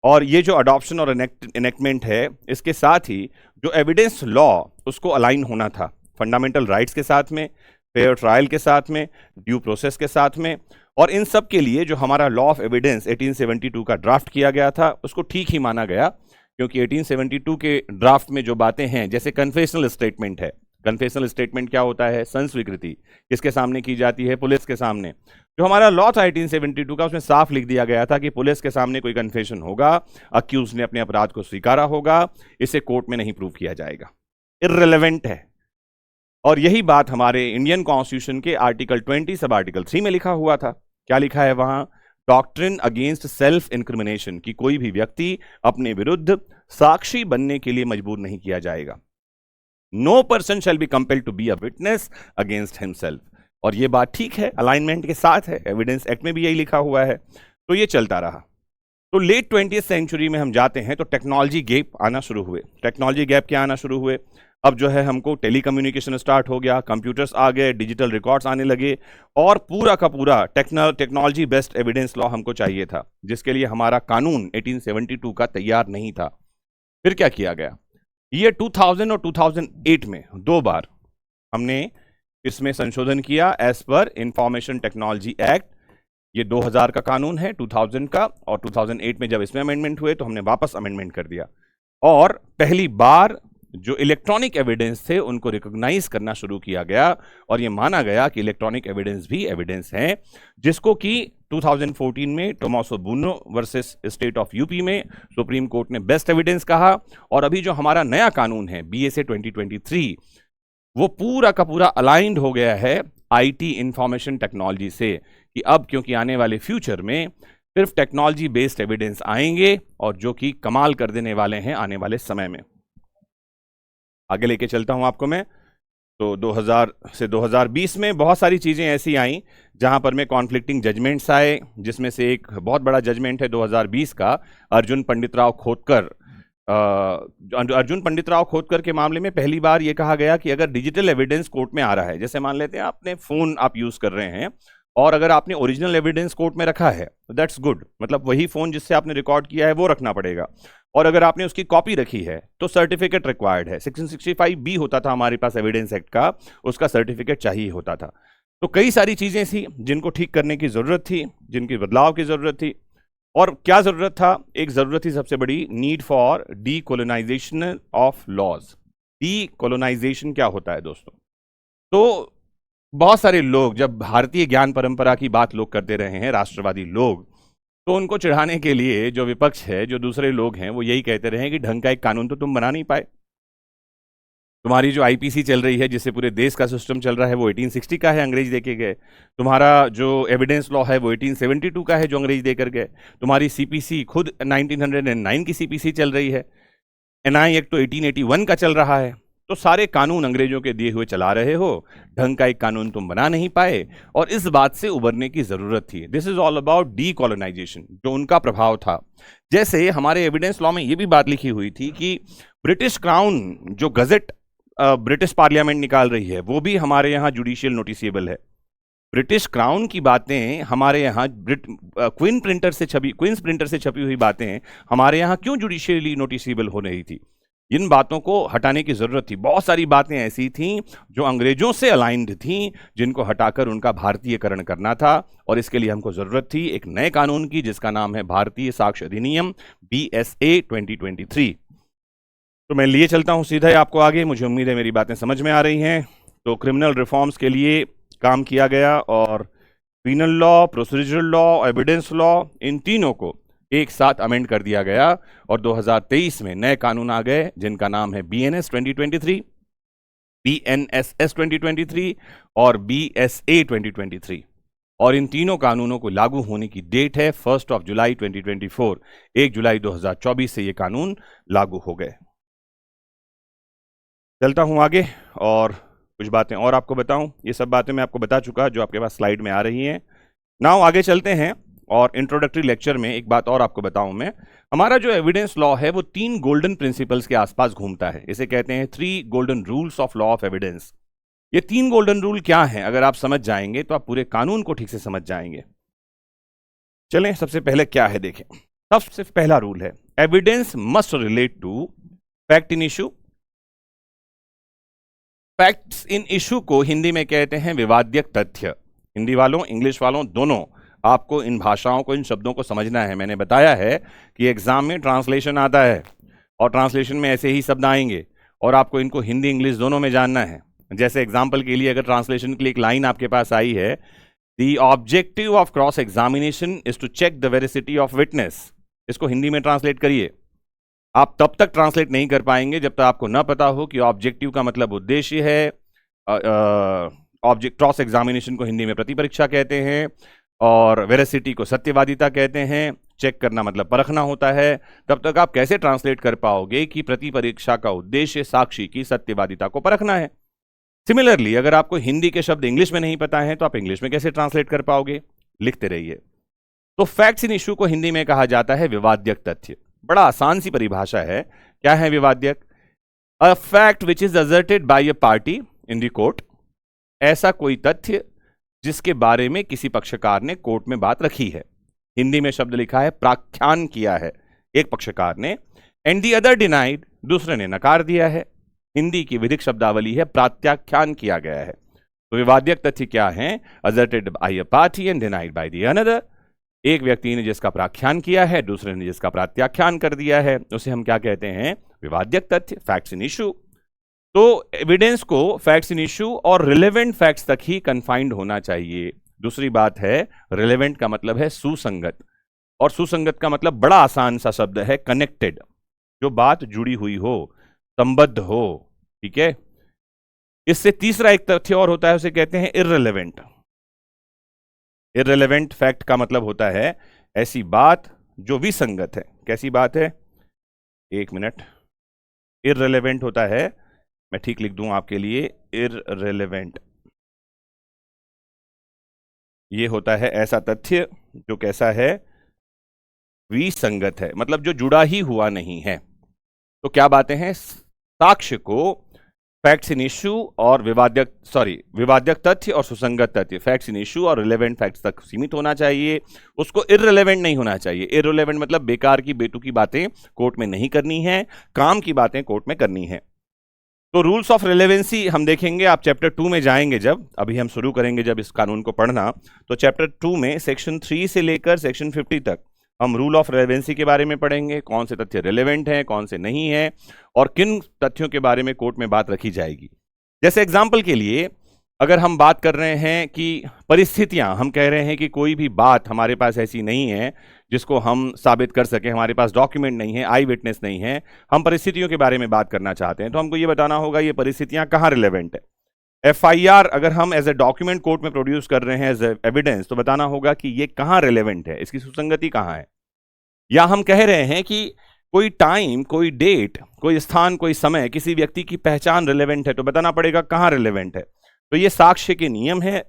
और ये जो अडॉप्शन और इनेक्टमेंट है, इसके साथ ही जो एविडेंस लॉ उसको अलाइन होना था फंडामेंटल राइट्स के साथ में, फेयर ट्रायल के साथ में, ड्यू प्रोसेस के साथ में। और इन सब के लिए जो हमारा लॉ ऑफ एविडेंस 1872 का ड्राफ्ट किया गया था, उसको ठीक ही माना गया, क्योंकि 1872 के ड्राफ्ट में जो बातें हैं, जैसे कन्फेशनल स्टेटमेंट है। कन्फेशनल स्टेटमेंट क्या होता है? संस्वीकृति किसके सामने की जाती है? पुलिस के सामने। जो हमारा लॉ था 1872 का, उसमें साफ लिख दिया गया था कि पुलिस के सामने कोई कन्फेशन होगा, अक्यूज ने अपने अपराध को स्वीकारा होगा, इसे कोर्ट में नहीं प्रूव किया जाएगा, इर्रेलेवेंट है। और यही बात हमारे इंडियन कॉन्स्टिट्यूशन के आर्टिकल 20 सब आर्टिकल 3 में लिखा हुआ था। क्या लिखा है वहां? डॉक्ट्रिन अगेंस्ट सेल्फ इंक्रिमिनेशन, कि कोई भी व्यक्ति अपने विरुद्ध साक्षी बनने के लिए मजबूर नहीं किया जाएगा। No person shall be compelled to be a witness against himself. और ये बात ठीक है, अलाइनमेंट के साथ है, एविडेंस एक्ट में भी यही लिखा हुआ है। तो ये चलता रहा। तो लेट 20th सेंचुरी में हम जाते हैं तो टेक्नोलॉजी गैप आना शुरू हुए। टेक्नोलॉजी गैप क्या आना शुरू हुए? अब जो है हमको टेलीकम्युनिकेशन स्टार्ट हो गया, कंप्यूटर्स आ गए, डिजिटल रिकॉर्ड्स आने लगे, और पूरा का पूरा टेक्नोलॉजी बेस्ड एविडेंस लॉ हमको चाहिए था, जिसके लिए हमारा कानून 1872 का तैयार नहीं था। फिर क्या किया गया? ये 2000 और 2008 में 2 बार हमने इसमें संशोधन किया as per information technology act. ये 2000 का कानून है, 2000 का, और 2008 में जब इसमें अमेंडमेंट हुए तो हमने वापस अमेंडमेंट कर दिया, और पहली बार जो इलेक्ट्रॉनिक एविडेंस थे उनको रिकॉग्नाइज करना शुरू किया गया, और ये माना गया कि इलेक्ट्रॉनिक एविडेंस भी एविडेंस हैं, जिसको कि 2014 में टोमासो बुनो वर्सेस स्टेट ऑफ यूपी में सुप्रीम कोर्ट ने बेस्ट एविडेंस कहा। और अभी जो हमारा नया कानून है BSA 2023, वो पूरा का पूरा अलाइंड हो गया है IT इंफॉर्मेशन टेक्नोलॉजी से, कि अब क्योंकि आने वाले फ्यूचर में सिर्फ टेक्नोलॉजी बेस्ड एविडेंस आएंगे और जो कि कमाल कर देने वाले हैं आने वाले समय में। आगे लेके चलता हूं आपको मैं। तो 2000 से 2020 में बहुत सारी चीज़ें ऐसी आई जहां पर में कॉन्फ्लिक्टिंग जजमेंट्स आए, जिसमें से एक बहुत बड़ा जजमेंट है 2020 का अर्जुन पंडितराव खोतकर। अर्जुन पंडितराव खोतकर के मामले में पहली बार यह कहा गया कि अगर डिजिटल एविडेंस कोर्ट में आ रहा है, जैसे मान लेते हैं आपने फोन आप यूज कर रहे हैं और अगर आपने ओरिजिनल एविडेंस कोर्ट में रखा है तो दैट्स गुड, मतलब वही फोन जिससे आपने रिकॉर्ड किया है वो रखना पड़ेगा, और अगर आपने उसकी कॉपी रखी है तो सर्टिफिकेट रिक्वायर्ड है। सेक्शन 65B होता था हमारे पास एविडेंस एक्ट का, उसका सर्टिफिकेट चाहिए होता था। तो कई सारी चीजें थी जिनको ठीक करने की जरूरत थी, जिनकी बदलाव की जरूरत थी। और क्या जरूरत था? एक जरूरत थी सबसे बड़ी, need for decolonisation of laws. Decolonisation क्या होता है दोस्तों? तो बहुत सारे लोग जब भारतीय ज्ञान परंपरा की बात लोग करते रहे हैं, राष्ट्रवादी लोग, तो उनको चिढ़ाने के लिए जो विपक्ष है, जो दूसरे लोग हैं, वो यही कहते रहे कि ढंग का एक कानून तो तुम बना नहीं पाए। तुम्हारी जो आईपीसी चल रही है, जिससे पूरे देश का सिस्टम चल रहा है, वो 1860 का है, अंग्रेज देके गए। तुम्हारा जो एविडेंस लॉ है वो 1872 का है, जो अंग्रेज देकर गए। तुम्हारी सीपीसी खुद 1909 की सीपीसी चल रही है। एनआई एक्ट तो 1881 का चल रहा है। तो सारे कानून अंग्रेजों के दिए हुए चला रहे हो, ढंग का एक कानून तुम बना नहीं पाए, और इस बात से उबरने की जरूरत थी। This is all about decolonisation, जो उनका प्रभाव था। जैसे हमारे एविडेंस लॉ में यह भी बात लिखी हुई थी कि ब्रिटिश क्राउन जो गजेट ब्रिटिश पार्लियामेंट निकाल रही है, वो भी हमारे यहाँ जुडिशियल नोटिसेबल है। ब्रिटिश क्राउन की बातें हमारे यहाँ क्वींस प्रिंटर से छपी हुई बातें हमारे यहाँ क्यों जुडिशियली नोटिसेबल हो रही थी? इन बातों को हटाने की जरूरत थी। बहुत सारी बातें ऐसी थीं जो अंग्रेजों से अलाइंड थीं, जिनको हटाकर उनका भारतीयकरण करना था, और इसके लिए हमको जरूरत थी एक नए कानून की, जिसका नाम है भारतीय साक्ष्य अधिनियम BSA 2023। तो मैं लिए चलता हूं सीधा आपको आगे। मुझे उम्मीद है मेरी बातें समझ में आ रही हैं। तो क्रिमिनल रिफॉर्म्स के लिए काम किया गया, और penal law, procedural law, evidence law, इन तीनों को एक साथ अमेंड कर दिया गया, और 2023 में नए कानून आ गए जिनका नाम है BNS 2023, BNSS 2023 और BSA 2023। और इन तीनों कानूनों को लागू होने की डेट है 1 जुलाई 2024। 1 जुलाई 2024 से ये कानून लागू हो गए। चलता हूं आगे और कुछ बातें और आपको बताऊं। ये सब बातें मैं आपको बता चुका जो आपके पास स्लाइड में आ रही हैं। नाउ आगे चलते हैं, और इंट्रोडक्टरी लेक्चर में एक बात और आपको बताऊं मैं। हमारा जो एविडेंस लॉ है वो 3 गोल्डन प्रिंसिपल्स के आसपास घूमता है। इसे कहते हैं 3 golden rules of law of evidence. ये 3 गोल्डन रूल क्या हैं? अगर आप समझ जाएंगे तो आप पूरे कानून को ठीक से समझ जाएंगे। चलें, सबसे पहले क्या है देखें। सबसे पहला रूल है, evidence must relate to fact in issue. Facts in issue को हिंदी में कहते हैं विवाद्यक तथ्य। हिंदी वालों, इंग्लिश वालों, दोनों आपको इन भाषाओं को, इन शब्दों को समझना है। मैंने बताया है कि एग्जाम में ट्रांसलेशन आता है, और ट्रांसलेशन में ऐसे ही शब्द आएंगे, और आपको इनको हिंदी इंग्लिश दोनों में जानना है। जैसे एग्जाम्पल के लिए, अगर ट्रांसलेशन के लिए एक लाइन आपके पास आई है, the objective of cross examination is to check the veracity of witness. इसको हिंदी में ट्रांसलेट करिए। आप तब तक ट्रांसलेट नहीं कर पाएंगे जब तक आपको ना पता हो कि ऑब्जेक्टिव का मतलब उद्देश्य है। ऑब्जेक्ट क्रॉस एग्जामिनेशन को हिंदी में प्रतिपरीक्षा कहते हैं, और वेरिसिटी को सत्यवादिता कहते हैं। चेक करना मतलब परखना होता है। तब तक आप कैसे ट्रांसलेट कर पाओगे कि प्रतिपरीक्षा का उद्देश्य साक्षी की सत्यवादिता को परखना है। सिमिलरली, अगर आपको हिंदी के शब्द इंग्लिश में नहीं पता है तो आप इंग्लिश में कैसे ट्रांसलेट कर पाओगे? लिखते रहिए। तो फैक्ट्स इन इशू को हिंदी में कहा जाता है विवाद्यक तथ्य। बड़ा आसान सी परिभाषा है। क्या है विवाद्यक? A fact which is asserted by a party in the court. ऐसा कोई तथ्य जिसके बारे में किसी पक्षकार ने कोर्ट में बात रखी है। हिंदी में शब्द लिखा है प्राख्यान किया है एक पक्षकार ने, एंड द अदर डिनाइड, दूसरे ने नकार दिया है। हिंदी की विधिक शब्दावली है प्रात्याख्यान किया गया है। तो विवाद्यक तथ्य क्या है? Asserted by a party and denied by the another. एक व्यक्ति ने जिसका प्राख्यान किया है, दूसरे ने जिसका प्रत्याख्यान कर दिया है, उसे हम क्या कहते हैं? विवाद्यक तथ्य, फैक्ट्स इन इशू। तो एविडेंस को फैक्ट्स इन इशू और रिलेवेंट फैक्ट्स तक ही कन्फाइंड होना चाहिए। दूसरी बात है, रिलेवेंट का मतलब है सुसंगत, और सुसंगत का मतलब बड़ा आसान सा शब्द है कनेक्टेड, जो बात जुड़ी हुई हो, संबद्ध हो। ठीक है। इससे तीसरा एक तथ्य और होता है, उसे कहते हैं इर्रेलेवेंट। इर्रेलेवेंट फैक्ट का मतलब होता है ऐसी बात जो विसंगत है। कैसी बात है? एक मिनट। इररिलेवेंट होता है, मैं ठीक लिख दूं आपके लिए, इररिलेवेंट। ये होता है ऐसा तथ्य जो कैसा है? विसंगत है, मतलब जो जुड़ा ही हुआ नहीं है। तो क्या बातें हैं? साक्ष्य को फैक्ट्स इन इश्यू और विवाद्यक तथ्य और सुसंगत तथ्य, फैक्ट्स इन इश्यू और रिलेवेंट फैक्ट्स तक सीमित होना चाहिए। उसको इररिलेवेंट नहीं होना चाहिए। इररिलेवेंट मतलब बेकार की बेतुकी बातें कोर्ट में नहीं करनी है, काम की बातें कोर्ट में करनी है। तो रूल्स ऑफ रिलेवेंसी हम देखेंगे, आप चैप्टर 2 में जाएंगे जब, अभी हम शुरू करेंगे जब इस कानून को पढ़ना, तो चैप्टर 2 में सेक्शन 3 से लेकर सेक्शन 50 तक हम रूल ऑफ रेलेवेंसी के बारे में पढ़ेंगे। कौन से तथ्य रिलेवेंट हैं, कौन से नहीं हैं, और किन तथ्यों के बारे में कोर्ट में बात रखी जाएगी। जैसे एग्जाम्पल के लिए अगर हम बात कर रहे हैं कि परिस्थितियां, हम कह रहे हैं कि कोई भी बात हमारे पास ऐसी नहीं है जिसको हम साबित कर सके, हमारे पास डॉक्यूमेंट नहीं है, आई विटनेस नहीं है, हम परिस्थितियों के बारे में बात करना चाहते हैं, तो हमको ये बताना होगा ये परिस्थितियां कहाँ रिलेवेंट है। एफआईआर अगर हम एज ए डॉक्यूमेंट कोर्ट में प्रोड्यूस कर रहे हैं एज ए एविडेंस, तो बताना होगा कि ये कहाँ रिलेवेंट है, इसकी सुसंगति कहाँ है। या हम कह रहे हैं कि कोई टाइम, कोई डेट, कोई स्थान, कोई समय, किसी व्यक्ति की पहचान रिलेवेंट है, तो बताना पड़ेगा कहाँ रिलेवेंट है। तो ये साक्ष्य के नियम है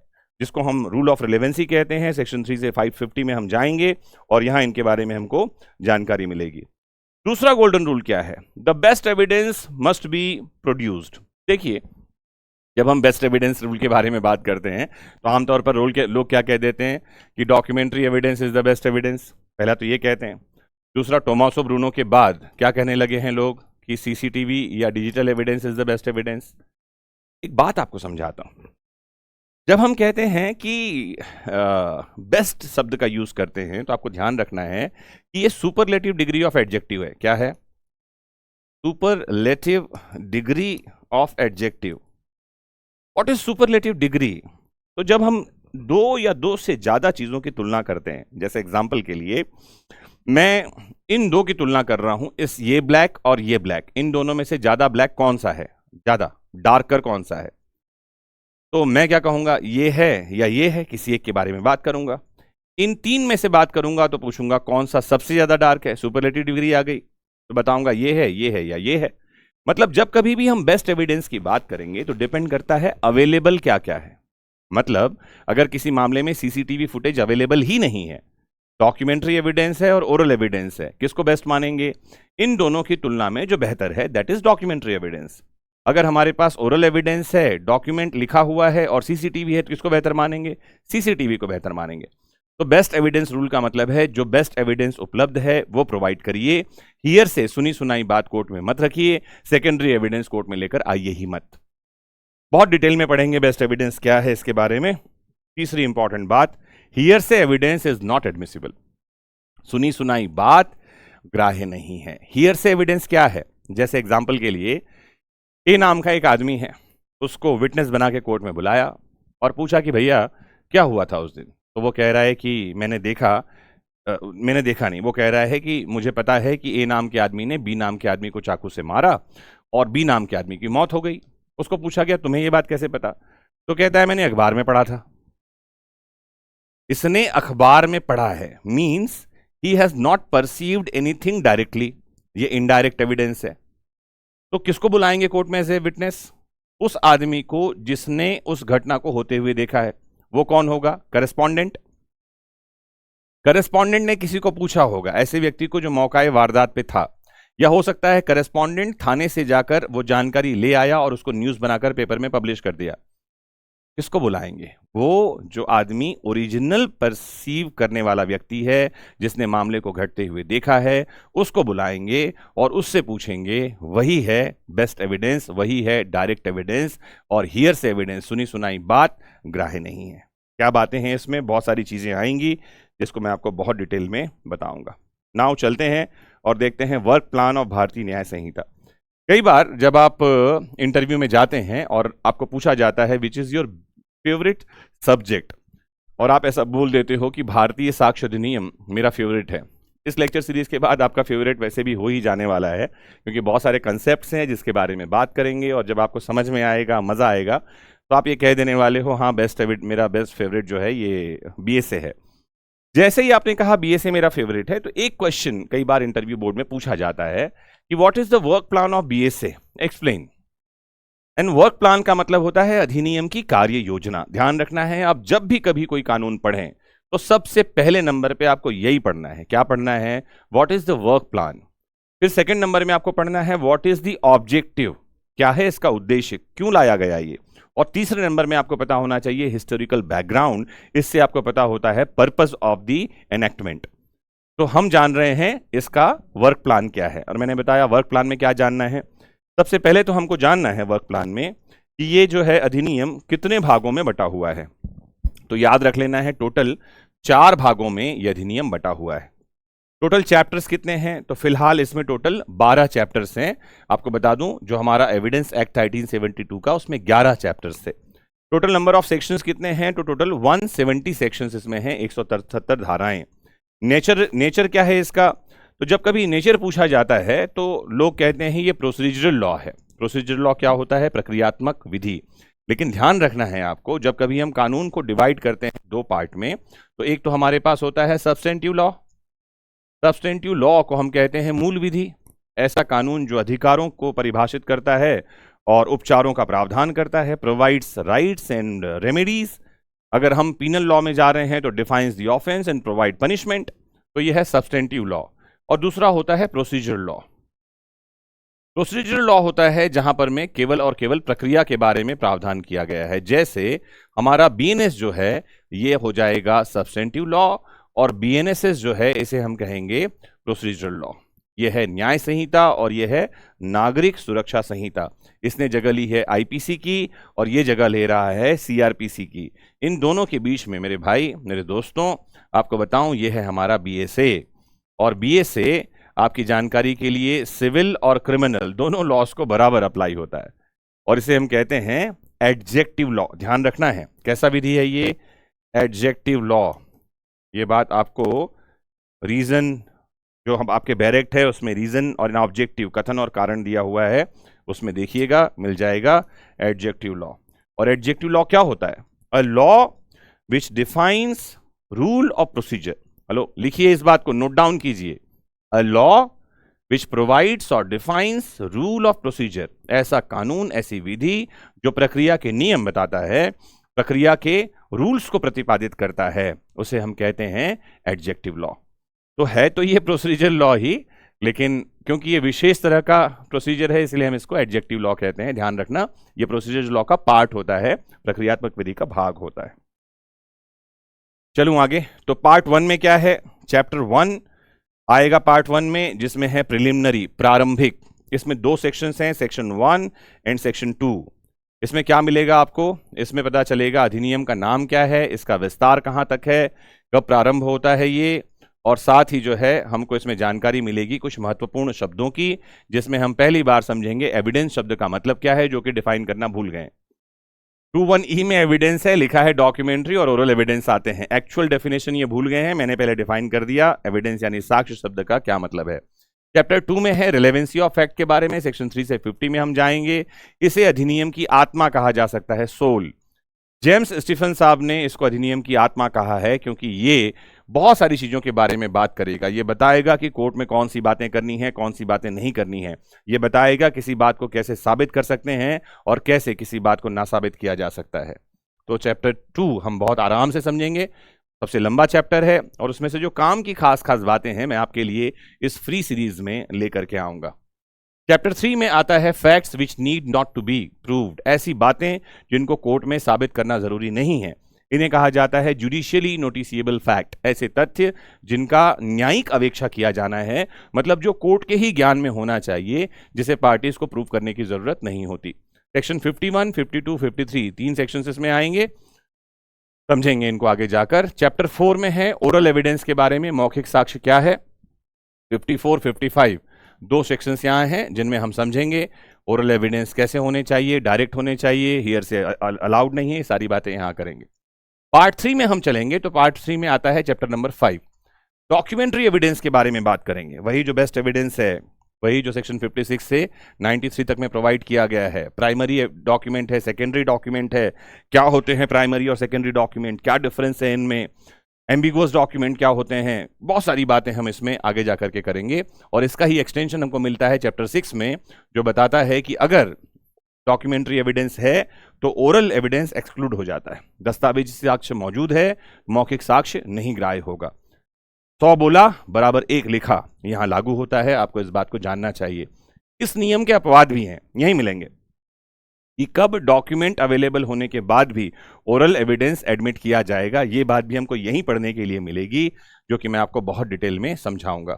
जिसको हम रूल ऑफ रिलेवेंसी कहते हैं। सेक्शन 3 से 550 में हम जाएंगे और यहां इनके बारे में हमको जानकारी मिलेगी। दूसरा गोल्डन रूल क्या है? The best evidence must be produced. देखिए, जब हम बेस्ट एविडेंस रूल के बारे में बात करते हैं तो आमतौर पर लोग क्या कह देते हैं कि documentary evidence is the best evidence. पहला तो ये कहते हैं। दूसरा, टोमासो ब्रूनो के बाद क्या कहने लगे हैं लोग कि सीसीटीवी या digital evidence is the best evidence. एक बात आपको समझाता हूं। जब हम कहते हैं कि बेस्ट शब्द का यूज करते हैं तो आपको ध्यान रखना है कि ये सुपरलेटिव डिग्री ऑफ एडजेक्टिव है। क्या है? Superlative degree of adjective. What is superlative degree? तो जब हम दो या दो से ज्यादा चीजों की तुलना करते हैं, जैसे एग्जांपल के लिए मैं इन दो की तुलना कर रहा हूं, इस ये ब्लैक और ये ब्लैक, इन दोनों में से ज्यादा ब्लैक कौन सा है, ज्यादा डार्कर कौन सा है, तो मैं क्या कहूंगा, ये है या ये है, किसी एक के बारे में बात करूंगा। इन तीन में से बात करूंगा तो पूछूंगा कौन सा सबसे ज्यादा डार्क है, सुपरलेटिव डिग्री आ गई, तो बताऊंगा ये है या ये है। मतलब जब कभी भी हम बेस्ट एविडेंस की बात करेंगे तो डिपेंड करता है अवेलेबल क्या क्या है। मतलब अगर किसी मामले में सीसीटीवी फुटेज अवेलेबल ही नहीं है, डॉक्यूमेंट्री एविडेंस है और ओरल एविडेंस है, किसको बेस्ट मानेंगे? इन दोनों की तुलना में जो बेहतर है दैट इज डॉक्यूमेंट्री एविडेंस। अगर हमारे पास ओरल एविडेंस है, डॉक्यूमेंट लिखा हुआ है और सीसीटीवी है, तो किसको बेहतर मानेंगे? सीसीटीवी को बेहतर मानेंगे। तो बेस्ट एविडेंस रूल का मतलब है जो बेस्ट एविडेंस उपलब्ध है वो प्रोवाइड करिए। हियर से सुनी सुनाई बात कोर्ट में मत रखिए, सेकेंडरी एविडेंस कोर्ट में लेकर आइए ही मत। बहुत डिटेल में पढ़ेंगे बेस्ट एविडेंस क्या है इसके बारे में। तीसरी इंपॉर्टेंट बात, हियर से एविडेंस इज नॉट एडमिसिबल। सुनी सुनाई बात ग्राह्य नहीं है। हियर से एविडेंस क्या है? जैसे एग्जांपल के लिए ए नाम का एक आदमी है, उसको विटनेस बना के कोर्ट में बुलाया और पूछा कि भैया क्या हुआ था उस दिन। तो वो कह रहा है कि मैंने देखा नहीं। वो कह रहा है कि मुझे पता है कि ए नाम के आदमी ने बी नाम के आदमी को चाकू से मारा और बी नाम के आदमी की मौत हो गई। उसको पूछा गया तुम्हें ये बात कैसे पता? तो कहता है मैंने अखबार में पढ़ा था। इसने अखबार में पढ़ा है means he has not perceived anything directly. ये इनडायरेक्ट एविडेंस है। तो किसको बुलाएंगे कोर्ट में एज ए विटनेस? उस आदमी को जिसने उस घटना को होते हुए देखा है। वो कौन होगा? करेस्पॉन्डेंट। करेस्पॉन्डेंट ने किसी को पूछा होगा, ऐसे व्यक्ति को जो मौका वारदात पे था, या हो सकता है करेस्पॉन्डेंट थाने से जाकर वो जानकारी ले आया और उसको न्यूज बनाकर पेपर में पब्लिश कर दिया। किसको बुलाएंगे? वो जो आदमी ओरिजिनल परसीव करने वाला व्यक्ति है, जिसने मामले को घटते हुए देखा है, उसको बुलाएंगे और उससे पूछेंगे। वही है बेस्ट एविडेंस, वही है डायरेक्ट एविडेंस। और हियर से एविडेंस, सुनी सुनाई बात ग्राह्य नहीं है। क्या बातें हैं इसमें? बहुत सारी चीजें आएंगी जिसको मैं आपको बहुत डिटेल में बताऊंगा। नाउ चलते हैं और देखते हैं वर्क प्लान ऑफ भारतीय न्याय संहिता। कई बार जब आप इंटरव्यू में जाते हैं और आपको पूछा जाता है which is your favourite subject, और आप ऐसा बोल देते हो कि भारतीय साक्ष्य अधिनियम मेरा फेवरेट है। इस लेक्चर सीरीज के बाद आपका फेवरेट वैसे भी हो ही जाने वाला है, क्योंकि बहुत सारे कंसेप्ट्स हैं जिसके बारे में बात करेंगे, और जब आपको समझ में आएगा, मजा आएगा, तो आप ये कह देने वाले हो हाँ मेरा बेस्ट फेवरेट जो है ये बीए से है। जैसे ही आपने कहा बीएसए मेरा फेवरेट है, तो एक क्वेश्चन कई बार इंटरव्यू बोर्ड में पूछा जाता है कि what is the work plan of BSA, explain. And work plan का मतलब होता है अधिनियम की कार्य योजना। ध्यान रखना है, आप जब भी कभी कोई कानून पढ़ें तो सबसे पहले नंबर पे आपको यही पढ़ना है। क्या पढ़ना है? What is the work plan. फिर सेकंड नंबर में आपको पढ़ना है व्हाट इज द ऑब्जेक्टिव, क्या है इसका उद्देश्य, क्यों लाया गया ये। और तीसरे नंबर में आपको पता होना चाहिए हिस्टोरिकल बैकग्राउंड, इससे आपको पता होता है पर्पस ऑफ द एनेक्टमेंट। तो हम जान रहे हैं इसका वर्क प्लान क्या है, और मैंने बताया वर्क प्लान में क्या जानना है। सबसे पहले तो हमको जानना है वर्क प्लान में कि ये जो है अधिनियम कितने भागों में बटा हुआ है। तो याद रख लेना है टोटल 4 भागों में यह अधिनियम बटा हुआ है। टोटल चैप्टर्स कितने हैं? तो फिलहाल इसमें टोटल 12 चैप्टर्स हैं। आपको बता दूं जो हमारा एविडेंस एक्ट 1872 का, उसमें 11 चैप्टर्स थे। टोटल नंबर ऑफ सेक्शंस कितने हैं? तो टोटल 170 सेक्शंस इसमें हैं, 177 धाराएं। नेचर क्या है इसका? तो जब कभी नेचर पूछा जाता है तो लोग कहते हैं ये प्रोसीजरल लॉ है। प्रोसीजरल लॉ क्या होता है? प्रक्रियात्मक विधि। लेकिन ध्यान रखना है आपको, जब कभी हम कानून को डिवाइड करते हैं 2 पार्ट में, तो एक तो हमारे पास होता है सब्सटेंटिव लॉ। सब्सटेंटिव लॉ को हम कहते हैं मूल विधि। ऐसा कानून जो अधिकारों को परिभाषित करता है और उपचारों का प्रावधान करता है, प्रोवाइड्स राइट्स एंड रेमेडीज। अगर हम पीनल लॉ में जा रहे हैं तो defines the offence and provide punishment. तो यह है सब्सटेंटिव लॉ। और दूसरा होता है प्रोसीजरल लॉ। प्रोसीजरल लॉ होता है जहां पर में केवल और केवल प्रक्रिया के बारे में प्रावधान किया गया है। जैसे हमारा बीएनएस जो है ये हो जाएगा सब्सटेंटिव लॉ, और बीएनएसएस जो है इसे हम कहेंगे प्रोसीजरल लॉ। यह है न्याय संहिता और यह है नागरिक सुरक्षा संहिता। इसने जगह ली है आईपीसी की और ये जगह ले रहा है सीआरपीसी की। इन दोनों के बीच में मेरे भाई, मेरे दोस्तों, आपको बताऊं यह है हमारा बीएसए। और बीएसए आपकी जानकारी के लिए सिविल और क्रिमिनल दोनों लॉस को बराबर अप्लाई होता है, और इसे हम कहते हैं एडजेक्टिव लॉ। ध्यान रखना है कैसा विधि है ये? Adjective law. ये बात आपको रीजन जो हम आपके बैरेक्ट है उसमें रीजन और ऑब्जेक्टिव कथन और कारण दिया हुआ है, उसमें देखिएगा मिल जाएगा एडजेक्टिव लॉ। और एडजेक्टिव लॉ क्या होता है? A law which defines rule of procedure. Hello, लिखिए इस बात को, नोट डाउन कीजिए। अ लॉ विच प्रोवाइड्स और डिफाइंस रूल ऑफ प्रोसीजर। ऐसा कानून, ऐसी विधि जो प्रक्रिया के नियम बताता है, प्रक्रिया के रूल्स को प्रतिपादित करता है, उसे हम कहते हैं एडजेक्टिव लॉ। तो है तो ये प्रोसीजरल लॉ ही, लेकिन क्योंकि ये विशेष तरह का प्रोसीजर है इसलिए हम इसको एडजेक्टिव लॉ कहते हैं। ध्यान रखना, ये प्रोसीजरल लॉ का पार्ट होता है, प्रक्रियात्मक विधि का भाग होता है। चलूं आगे। तो पार्ट 1 में क्या है? चैप्टर 1 आएगा पार्ट 1 में, जिसमें है प्रिलिमिनरी, प्रारंभिक। इसमें 2 सेक्शंस हैं, सेक्शन 1 एंड सेक्शन 2। इसमें क्या मिलेगा आपको? इसमें पता चलेगा अधिनियम का नाम क्या है, इसका विस्तार कहां तक है, कब प्रारंभ होता है ये, और साथ ही जो है हमको इसमें जानकारी मिलेगी कुछ महत्वपूर्ण शब्दों की, जिसमें हम पहली बार समझेंगे एविडेंस शब्द का मतलब क्या है, जो कि डिफाइन करना भूल गए। 21E में एविडेंस है, लिखा है डॉक्यूमेंट्री और ओरल एविडेंस आते हैं। एक्चुअल डेफिनेशन ये भूल गए हैं, मैंने पहले डिफाइन कर दिया एविडेंस यानी साक्ष्य शब्द का क्या मतलब है। चैप्टर 2 में है रिलेवेंसी ऑफ फैक्ट के बारे में, सेक्शन 3 से 50 में हम जाएंगे। इसे अधिनियम की आत्मा कहा जा सकता है, सोल। जेम्स स्टीफन साहब ने इसको अधिनियम की आत्मा कहा है क्योंकि ये बहुत सारी चीजों के बारे में बात करेगा। ये बताएगा कि कोर्ट में कौन सी बातें करनी है, कौन सी बातें नहीं करनी है। ये बताएगा किसी बात को कैसे साबित कर सकते हैं और कैसे किसी बात को ना साबित किया जा सकता है। तो चैप्टर 2 हम बहुत आराम से समझेंगे, सबसे लंबा चैप्टर है, और उसमें से जो काम की खास खास बातें हैं मैं आपके लिए इस फ्री सीरीज में लेकर के आऊंगा। चैप्टर 3 में आता है facts which need not to be proved. ऐसी बातें जिनको कोर्ट में साबित करना जरूरी नहीं है, इन्हें कहा जाता है जुडिशियली नोटिसिएबल फैक्ट। ऐसे तथ्य जिनका न्यायिक अवेक्षा किया जाना है, मतलब जो कोर्ट के ही ज्ञान में होना चाहिए, जिसे पार्टीज को प्रूव करने की जरूरत नहीं होती। सेक्शन 51, 52, 53 3 सेक्शन इसमें आएंगे, समझेंगे इनको आगे जाकर। चैप्टर 4 में है ओरल एविडेंस के बारे में, मौखिक साक्ष्य क्या है। 54, 55 2 सेक्शंस यहाँ हैं जिनमें हम समझेंगे ओरल एविडेंस कैसे होने चाहिए, डायरेक्ट होने चाहिए, हियर से अलाउड नहीं है, सारी बातें यहाँ करेंगे। पार्ट 3 में हम चलेंगे, तो पार्ट 3 में आता है चैप्टर नंबर 5, डॉक्यूमेंट्री एविडेंस के बारे में बात करेंगे। वही जो बेस्ट एविडेंस है, वही जो सेक्शन 56 से 93 तक में प्रोवाइड किया गया है। प्राइमरी डॉक्यूमेंट है, सेकेंडरी डॉक्यूमेंट है, क्या होते हैं प्राइमरी और सेकेंडरी डॉक्यूमेंट, क्या डिफरेंस है इनमें, एम्बिगुअस डॉक्यूमेंट क्या होते हैं, बहुत सारी बातें हम इसमें आगे जा करके करेंगे। और इसका ही एक्सटेंशन हमको मिलता है चैप्टर 6 में, जो बताता है कि अगर डॉक्यूमेंट्री एविडेंस है तो ओरल एविडेंस एक्सक्लूड हो जाता है। दस्तावेजी साक्ष्य मौजूद है, मौखिक साक्ष्य नहीं ग्राह्य होगा। 100 बोला बराबर 1 लिखा यहां लागू होता है, आपको इस बात को जानना चाहिए। इस नियम के अपवाद भी हैं, यहीं मिलेंगे कि कब डॉक्यूमेंट अवेलेबल होने के बाद भी ओरल एविडेंस एडमिट किया जाएगा। ये बात भी हमको यहीं पढ़ने के लिए मिलेगी, जो कि मैं आपको बहुत डिटेल में समझाऊंगा।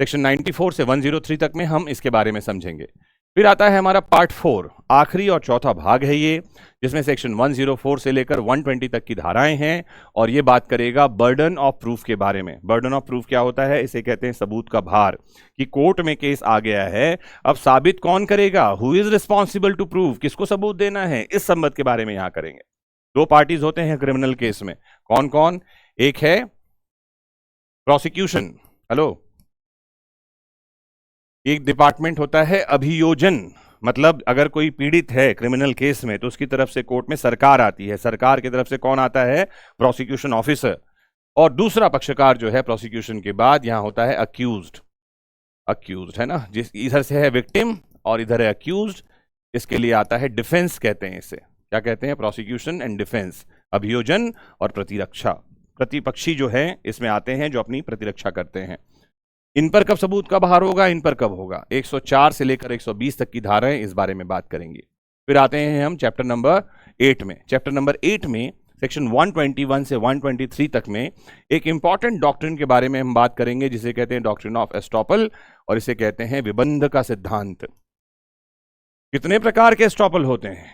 सेक्शन 94 से 103 तक में हम इसके बारे में समझेंगे। फिर आता है हमारा पार्ट 4, आखिरी और चौथा भाग है ये, जिसमें सेक्शन 104 से लेकर 120 तक की धाराएं हैं, और ये बात करेगा बर्डन ऑफ प्रूफ के बारे में। बर्डन ऑफ प्रूफ क्या होता है? इसे कहते हैं सबूत का भार, कि कोर्ट में केस आ गया है, अब साबित कौन करेगा, who is responsible to prove, किसको सबूत देना है, इस संबंध के बारे में यहां करेंगे। 2 पार्टीज होते हैं क्रिमिनल केस में, कौन कौन? एक है प्रोसिक्यूशन, हेलो, एक डिपार्टमेंट होता है अभियोजन, मतलब अगर कोई पीड़ित है क्रिमिनल केस में तो उसकी तरफ से कोर्ट में सरकार आती है, सरकार की तरफ से कौन आता है? Prosecution officer. और दूसरा पक्षकार जो है प्रोसिक्यूशन के बाद यहां होता है अक्यूज्ड, अक्यूज्ड है ना, जिस इधर से है विक्टिम और इधर है अक्यूज्ड, इसके लिए आता है डिफेंस, कहते हैं इसे, क्या कहते हैं? प्रोसिक्यूशन एंड डिफेंस, अभियोजन और प्रतिरक्षा। प्रतिपक्षी जो है इसमें आते हैं जो अपनी प्रतिरक्षा करते हैं। इन पर कब सबूत का भार होगा, इन पर कब होगा? 104 से लेकर 120 तक की धाराएं इस बारे में बात करेंगे। फिर आते हैं हम चैप्टर नंबर 8 में। चैप्टर नंबर 8 में सेक्शन 121 से 123 तक में एक इंपॉर्टेंट डॉक्ट्रिन के बारे में हम बात करेंगे, जिसे कहते हैं डॉक्ट्रिन ऑफ एस्टॉपल, और इसे कहते हैं विबंध का सिद्धांत। कितने प्रकार के एस्टॉपल होते हैं?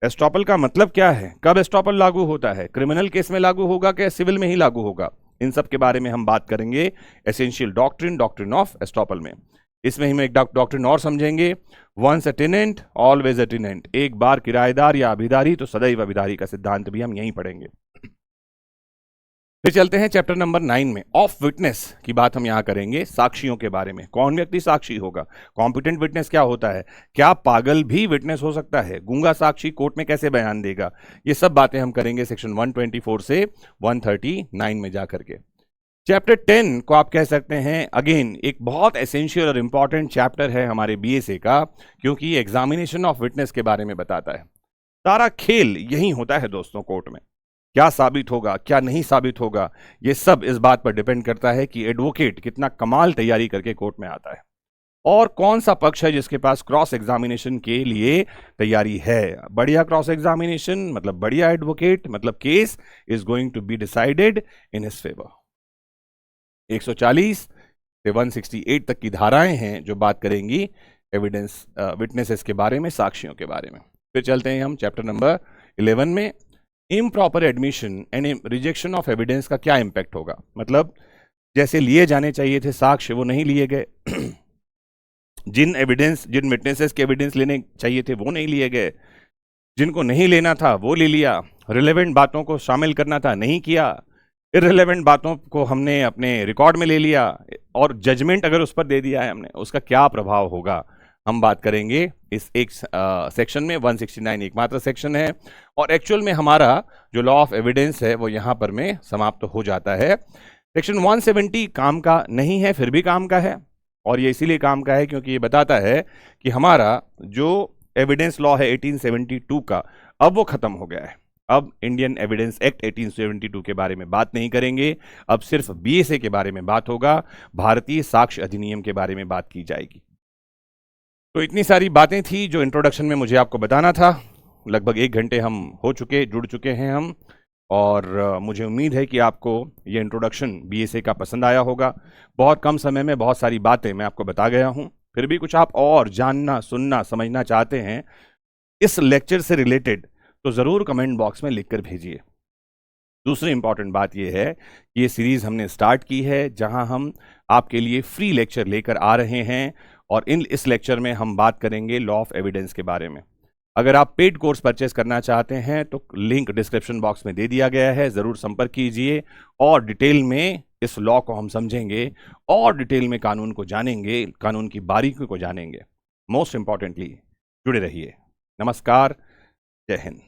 एस्टॉपल का मतलब क्या है? कब एस्टॉपल लागू होता है? क्रिमिनल केस में लागू होगा कि सिविल में ही लागू होगा? इन सब के बारे में हम बात करेंगे essential doctrine, doctrine of estoppel में। इसमें हम एक डॉक्ट्रिन और समझेंगे, once a tenant always a tenant, एक बार किराएदार या अभिदारी तो सदैव अभिदारी का सिद्धांत भी हम यहीं पढ़ेंगे। फिर चलते हैं चैप्टर नंबर 9 में, ऑफ विटनेस की बात हम यहां करेंगे, साक्षियों के बारे में। कौन व्यक्ति साक्षी होगा? कॉम्पिटेंट विटनेस क्या होता है? क्या पागल भी विटनेस हो सकता है? गूंगा साक्षी कोर्ट में कैसे बयान देगा? ये सब बातें हम करेंगे सेक्शन 124 से 139 में जाकर के। चैप्टर 10 को आप कह सकते हैं अगेन एक बहुत एसेंशियल और इंपॉर्टेंट चैप्टर है हमारे बीएसए का, क्योंकि ये एग्जामिनेशन ऑफ विटनेस के बारे में बताता है। सारा खेल यही होता है दोस्तों, कोर्ट में क्या साबित होगा, क्या नहीं साबित होगा, ये सब इस बात पर डिपेंड करता है कि एडवोकेट कितना कमाल तैयारी करके कोर्ट में आता है, और कौन सा पक्ष है जिसके पास क्रॉस एग्जामिनेशन के लिए तैयारी है। बढ़िया क्रॉस एग्जामिनेशन मतलब बढ़िया एडवोकेट, मतलब case is going to be decided in his favour. 140 से 168 तक की धाराएं हैं जो बात करेंगी एविडेंस विटनेसेस के बारे में, साक्षियों के बारे में। फिर चलते हैं हम चैप्टर नंबर 11 में, improper admission and rejection of evidence का क्या इंपैक्ट होगा। मतलब जैसे लिए जाने चाहिए थे साक्ष्य वो नहीं लिए गए, जिन विटनेसेस के एविडेंस लेने चाहिए थे वो नहीं लिए गए, जिनको नहीं लेना था वो ले लिया, रिलेवेंट बातों को शामिल करना था नहीं किया, इररिलेवेंट बातों को हमने अपने रिकॉर्ड में ले लिया, और जजमेंट अगर उस पर दे दिया है हमने, उसका क्या प्रभाव होगा हम बात करेंगे इस एक सेक्शन में। 169 एकमात्र सेक्शन है, और एक्चुअल में हमारा जो लॉ ऑफ एविडेंस है वो यहाँ पर में समाप्त हो जाता है। सेक्शन 170 काम का नहीं है, फिर भी काम का है, और ये इसीलिए काम का है क्योंकि ये बताता है कि हमारा जो एविडेंस लॉ है 1872 का, अब वो खत्म हो गया है। अब इंडियन एविडेंस एक्ट 1872 के बारे में बात नहीं करेंगे, अब सिर्फ बीएसए के बारे में बात होगा, भारतीय साक्ष्य अधिनियम के बारे में बात की जाएगी। तो इतनी सारी बातें थी जो इंट्रोडक्शन में मुझे आपको बताना था। लगभग 1 घंटे हम जुड़ चुके हैं हम, और मुझे उम्मीद है कि आपको ये इंट्रोडक्शन बीएसए का पसंद आया होगा। बहुत कम समय में बहुत सारी बातें मैं आपको बता गया हूँ, फिर भी कुछ आप और जानना, सुनना, समझना चाहते हैं इस लेक्चर से रिलेटेड तो ज़रूर कमेंट बॉक्स में लिखकर भेजिए। दूसरी इंपॉर्टेंट बात यह है कि ये सीरीज़ हमने स्टार्ट की है जहां हम आपके लिए फ्री लेक्चर लेकर आ रहे हैं, और इस लेक्चर में हम बात करेंगे लॉ ऑफ एविडेंस के बारे में। अगर आप पेड कोर्स परचेस करना चाहते हैं तो लिंक डिस्क्रिप्शन बॉक्स में दे दिया गया है, ज़रूर संपर्क कीजिए, और डिटेल में इस लॉ को हम समझेंगे, और डिटेल में कानून को जानेंगे, कानून की बारीकियों को जानेंगे। मोस्ट इंपॉर्टेंटली जुड़े रहिए। नमस्कार, जय हिंद।